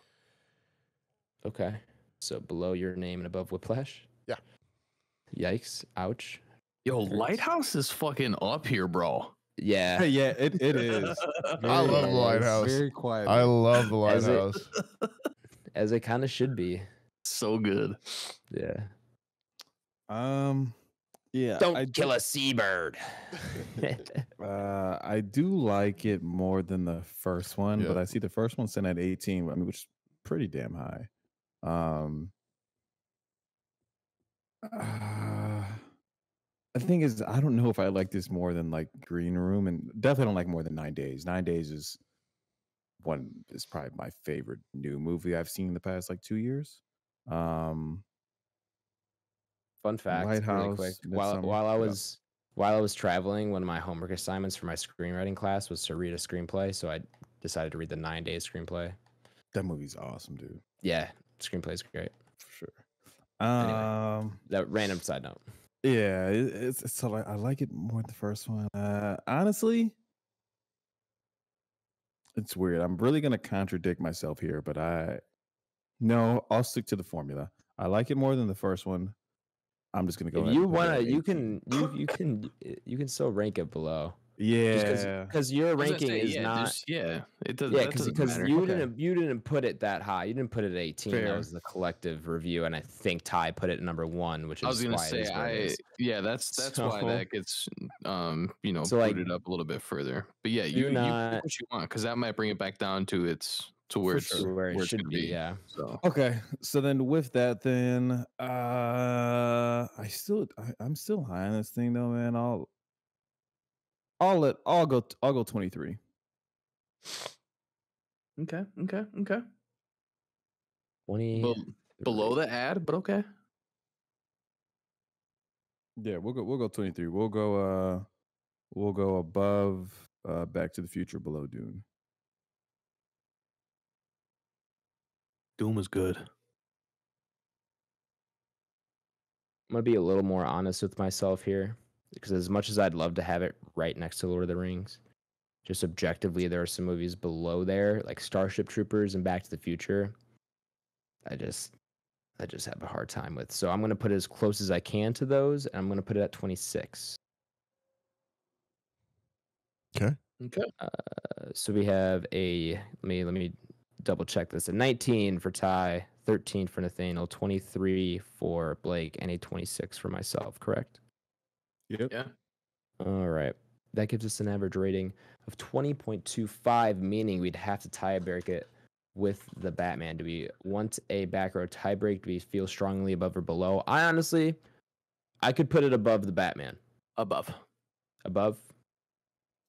Okay. So below Your Name and above Whiplash? Yeah. Yikes. Ouch. Yo, Hurts. Lighthouse is fucking up here, bro. Yeah. Yeah, it is. I love Yeah, the it Lighthouse. Very quiet. I love the As it- Lighthouse. As it kind of should be. So good. Yeah. Yeah. Don't kill a seabird. I do like it more than the first one, Yeah. but I see the first one sent at 18, I mean, which is pretty damn high. The thing is, I don't know if I like this more than like Green Room, and definitely don't like more than 9 Days. 9 Days is probably my favorite new movie I've seen in the past like 2 years. Fun fact, really Lighthouse, quick. Midsummer, While I was traveling, one of my homework assignments for my screenwriting class was to read a screenplay. So I decided to read the 9 Days screenplay. That movie's awesome, dude. Yeah, screenplay's great. For sure. Anyway. That random side note. Yeah, it's so I like it more than the first one. Honestly, it's weird. I'm really gonna contradict myself here, but I'll stick to the formula. I like it more than the first one. I'm just gonna go. If you wanna, you can still rank it below. Yeah, because your ranking is not. It does. Yeah, because you didn't put it that high. You didn't put it at 18. Fair. That was the collective review, and I think Ty put it at number 1, which is I was gonna why it say is what it is. that's why So- that gets So, like, booted up a little bit further. But yeah, do you pick not- what you want, because that might bring it back down to where it's To where it it's should gonna be. Yeah. So okay. So then with that, then I'm still high on this thing though, man. I'll go 23. okay. 20. Below the ad, but okay. Yeah, we'll go 23. We'll go above Back to the Future, below Dune. Doom is good. I'm gonna be a little more honest with myself here, because as much as I'd love to have it right next to Lord of the Rings, just objectively, there are some movies below there, like Starship Troopers and Back to the Future. I just have a hard time with. So I'm gonna put it as close as I can to those, and I'm gonna put it at 26. Okay. So we have let me double check this. A 19 for Ty, 13 for Nathaniel, 23 for Blake, and a 26 for myself. Correct? Yep. Yeah. All right. That gives us an average rating of 20.25, meaning we'd have to tie break it with the Batman. Do we want a back row tie break? Do we feel strongly above or below? I could put it above the Batman. Above. Above?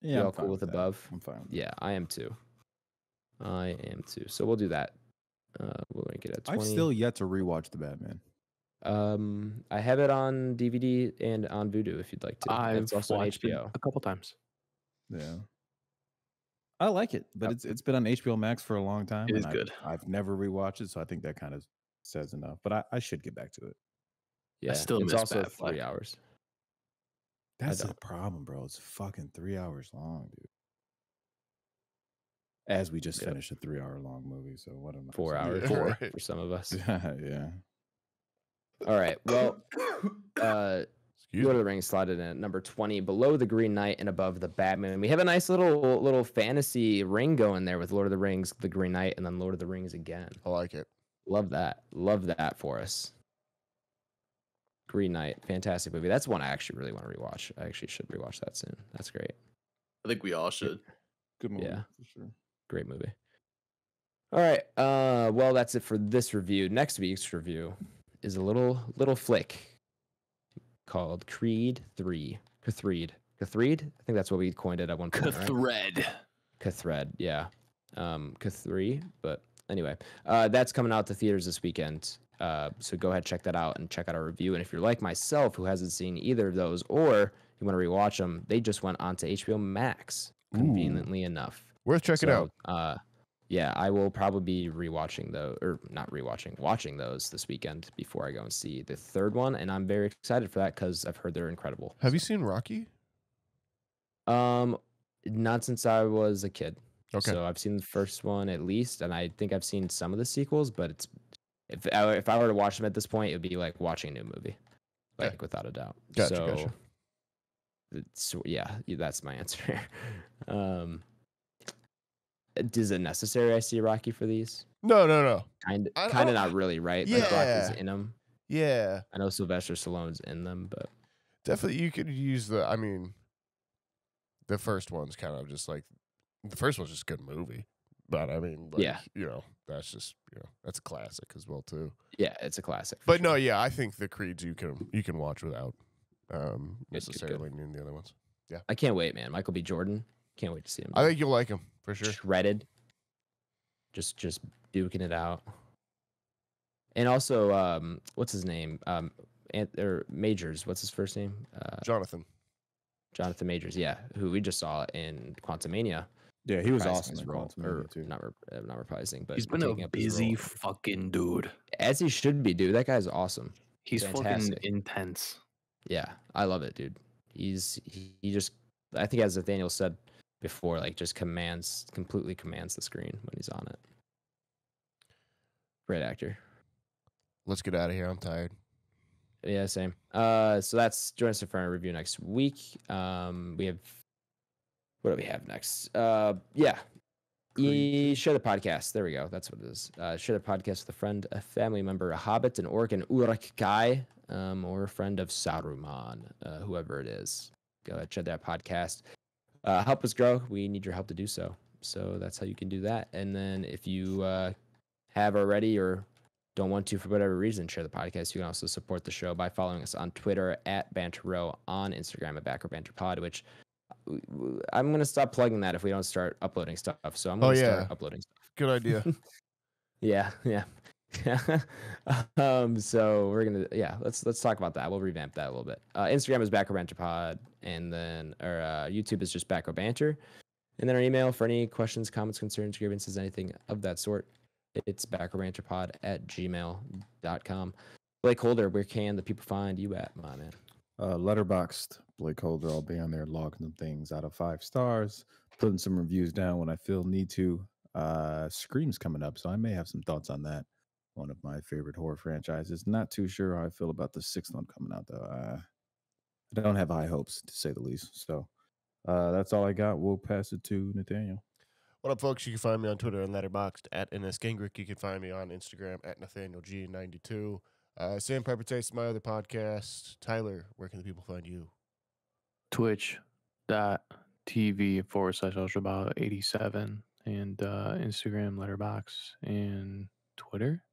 Yeah, Y'all I'm fine cool with that. above? I'm fine. Yeah, I am too. So we'll do that. We'll rank it at 20. I've still yet to rewatch the Batman. I have it on DVD and on Vudu if you'd like to. I've It's also on watched it HBO. a couple times. Yeah. I like it, but it's been on HBO Max for a long time. It is and good. I've never rewatched it, so I think that kind of says enough. But I should get back to it. Yeah, still it's miss also Batfleck. 3 hours. That's the don't. problem, bro. It's fucking 3 hours long, dude. As we just Yep. finished a 3 hour long movie, so what am I? 4 hours Yeah, for, right. for some of us. Yeah. All right. Well, Excuse Lord me. of the Rings slotted in at number 20, below the Green Knight and above the Batman. We have a nice little fantasy ring going there with Lord of the Rings, the Green Knight, and then Lord of the Rings again. I like it. Love that for us. Green Knight, fantastic movie. That's one I actually really want to rewatch. I actually should rewatch that soon. That's great. I think we all should. Good movie, Yeah. for sure. Great movie. All right. Well, that's it for this review. Next week's review is a little flick called Creed 3. Cathreed. I think that's what we coined it at one point. Right? Thread. Cathred, yeah. Cathre, but anyway, that's coming out to theaters this weekend. So go ahead, check that out, and check out our review. And if you're like myself, who hasn't seen either of those, or you want to rewatch them, they just went on to HBO Max, conveniently enough. Worth checking out. yeah, I will probably be rewatching those, or not rewatching, watching those this weekend before I go and see the third one, and I'm very excited for that because I've heard they're incredible. Have you seen Rocky? Not since I was a kid. Okay. So I've seen the first one at least, and I think I've seen some of the sequels, but it's if I were to watch them at this point, it would be like watching a new movie, like without a doubt. Gotcha, so, gotcha. yeah, that's my answer. Is it necessary I see Rocky for these? No. Kind I of don't- not really, right? Like Rocky's Yeah. in them. Yeah, I know Sylvester Stallone's in them, but definitely you could use the. I mean, the first one's kind of just like the first one's just a good movie, but I mean, like, Yeah. you know, that's just that's a classic as well too. yeah, it's a classic. for But sure. no, yeah, I think the Creeds you can watch without good. necessarily needing the other ones. I can't wait, man. Michael B. Jordan, can't wait to see him. I think you'll like them for sure. Shredded, just duking it out. And also, what's his name? Or Majors. What's his first name? Jonathan. Jonathan Majors. Yeah, who we just saw in Quantumania. Yeah, he was reprising awesome his in role, Quantumania, or too. not reprising, but He's been taking a up his busy role. fucking dude. As he should be, dude. That guy's awesome. He's Fantastic. fucking intense. Yeah, I love it, dude. He just, I think as Nathaniel said before, like just completely commands the screen when he's on it. Great actor. Let's get out of here. I'm tired. Yeah, same. So that's join us for our review next week. We have, what do we have next? Yeah. Share the podcast. There we go. That's what it is. Share the podcast with a friend, a family member, a hobbit, an orc, an Uruk-kai, or a friend of Saruman, whoever it is. Go ahead, share that podcast. Help us grow. We need your help to do so. So that's how you can do that. And then if you have already or don't want to for whatever reason, share the podcast. You can also support the show by following us on Twitter at Banter Row, on Instagram at Back Row Banter Pod, which I'm going to stop plugging that if we don't start uploading stuff. So I'm going to start uploading stuff. Good idea. Yeah. So we're going to, let's talk about that. We'll revamp that a little bit. Instagram is Back Row Banter Pod, and then our YouTube is just Back Row Banter. And then our email for any questions, comments, concerns, grievances, anything of that sort, it's backrowbanterpod@gmail.com. BlakeHolder, where can the people find you at, my man? Letterboxd, BlakeHolder. I'll be on there logging some things out of 5 stars, putting some reviews down when I feel need to. Scream's coming up, so I may have some thoughts on that. One of my favorite horror franchises. Not too sure how I feel about the 6th one coming out, though. I don't have high hopes, to say the least. So that's all I got. We'll pass it to Nathaniel. What up, folks? You can find me on Twitter and Letterboxd at @NSGingrick. You can find me on Instagram at NathanielG92. Sandpiper Taste, my other podcast. Tyler, where can the people find you? Twitch.tv/ultrabout87 and Instagram, Letterboxd, and Twitter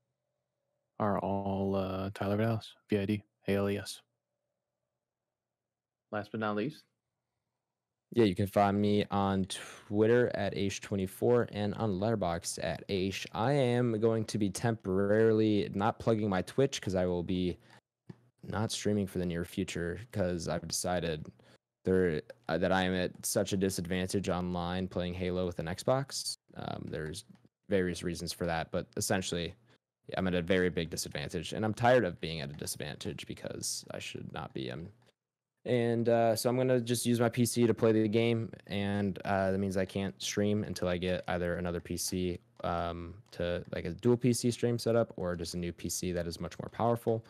are all Tyler Vallis, VID, ALES. Last but not least, Yeah, you can find me on Twitter at Aish24 and on Letterboxd at Aish. I am going to be temporarily not plugging my Twitch because I will be not streaming for the near future because I've decided that I am at such a disadvantage online playing Halo with an Xbox. There's various reasons for that, but essentially I'm at a very big disadvantage, and I'm tired of being at a disadvantage because I should not be. And so I'm going to just use my PC to play the game, and that means I can't stream until I get either another PC to like a dual PC stream setup or just a new PC that is much more powerful,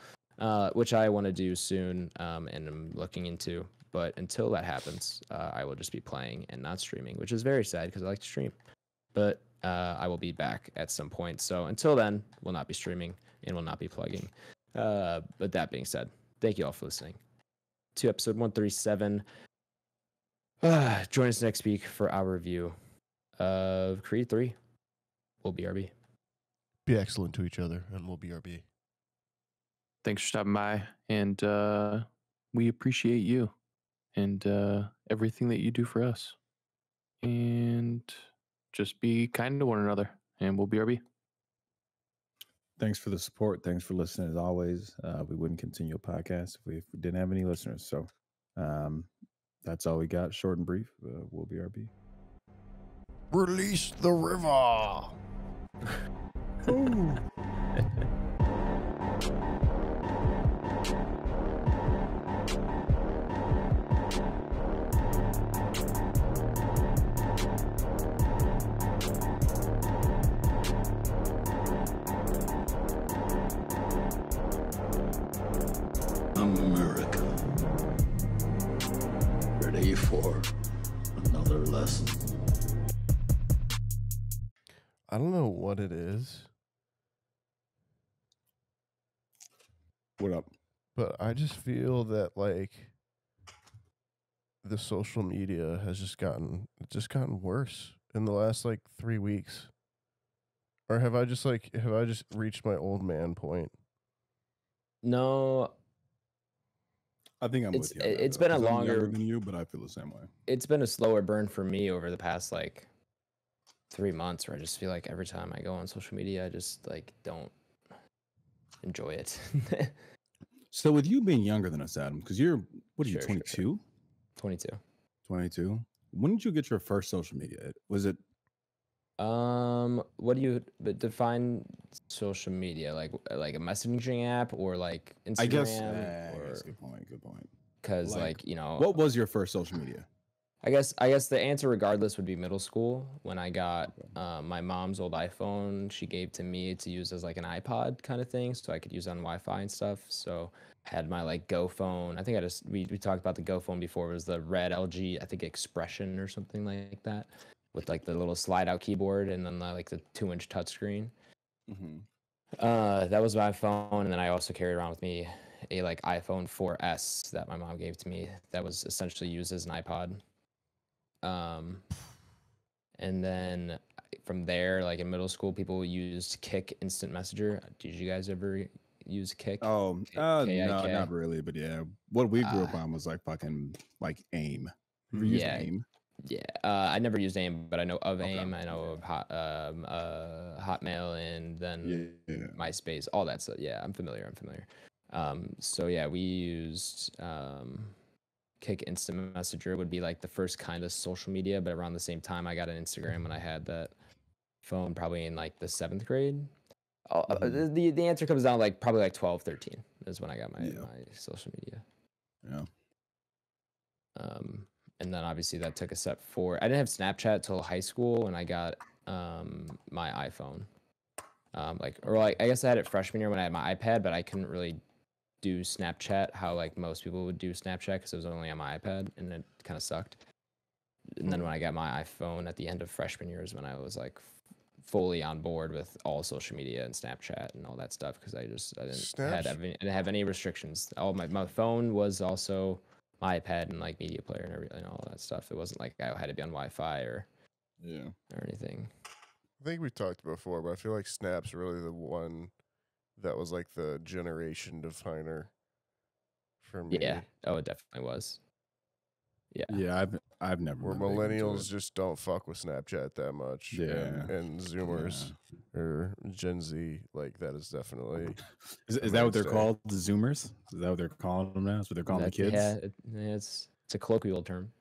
which I want to do soon and I'm looking into. But until that happens, I will just be playing and not streaming, which is very sad because I like to stream. But I will be back at some point. So until then, we'll not be streaming and will not be plugging. But that being said, thank you all for listening to episode 137. Join us next week for our review of Creed 3. We'll BRB. Be excellent to each other, and we'll BRB. thanks for stopping by, and we appreciate you and everything that you do for us. And just be kind to one another, and we'll BRB. Thanks for the support. Thanks for listening. As always, we wouldn't continue a podcast if we didn't have any listeners. So that's all we got. Short and brief. We'll BRB. Release the river. Ooh. America. Ready for another lesson. I don't know what it is, What up? but I just feel that like the social media has just gotten worse in the last like 3 weeks. Or have I just reached my old man point? No, I think I'm It's- with you. on that, it's though, been a 'cause I'm younger longer- than you, but I feel the same way. it's been a slower burn for me over the past like 3 months, where I just feel like every time I go on social media, I just like don't enjoy it. So with you being younger than us, Adam, because you're what are you, Sure, sure, 22? 22. 22. When did you get your first social media? Was it What do you define social media? Like a messaging app or like Instagram? I guess or good point. Good point. because like, like, you know, What was your first social media? I guess the answer regardless would be middle school when I got my mom's old iPhone. She gave to me to use as like an iPod kind of thing, so I could use it on Wi-Fi and stuff. So I had my like Go phone. I think we talked about the Go phone before. It was the red LG, I think Expression or something like that, with like the little slide out keyboard and then like the 2-inch touchscreen. That was my phone, and then I also carried around with me a like iPhone 4S that my mom gave to me that was essentially used as an iPod. And then from there, like in middle school, people used Kick Instant Messenger. Did you guys ever use Kick? Oh, no, KIK? not really, but yeah. What we grew up on was like fucking like AIM. Have you used Yeah. AIM? Yeah, I never used AIM, but I know of Okay. AIM. I know of Hotmail, and then Yeah. MySpace, all that stuff. Yeah, I'm familiar. So yeah, we used Kick Instant Messenger would be like the first kind of social media, but around the same time, I got an Instagram when I had that phone, probably in like the 7th grade. The answer comes down like probably like 12, 13 is when I got my social media. Yeah. And then obviously that took a step forward. I didn't have Snapchat till high school when I got my iPhone. I guess I had it freshman year when I had my iPad, but I couldn't really do Snapchat how like most people would do Snapchat because it was only on my iPad, and it kind of sucked. And then when I got my iPhone at the end of freshman year is when I was like fully on board with all social media and Snapchat and all that stuff, because I didn't have any restrictions. All my phone was also my iPad and like media player and everything, all that stuff. It wasn't like I had to be on Wi-Fi or anything. I think we've talked before, but I feel like Snap's really the one that was like the generation definer for me. Yeah. Oh, it definitely was. Yeah. Yeah, I've never. Where been big into millennials it. just don't fuck with Snapchat that much. Yeah. And Zoomers or Gen Z, like that is definitely. Is that what they're mainstay. called? The Zoomers? Is that what they're calling them now? That's what they're calling the kids? Yeah, it's a colloquial term.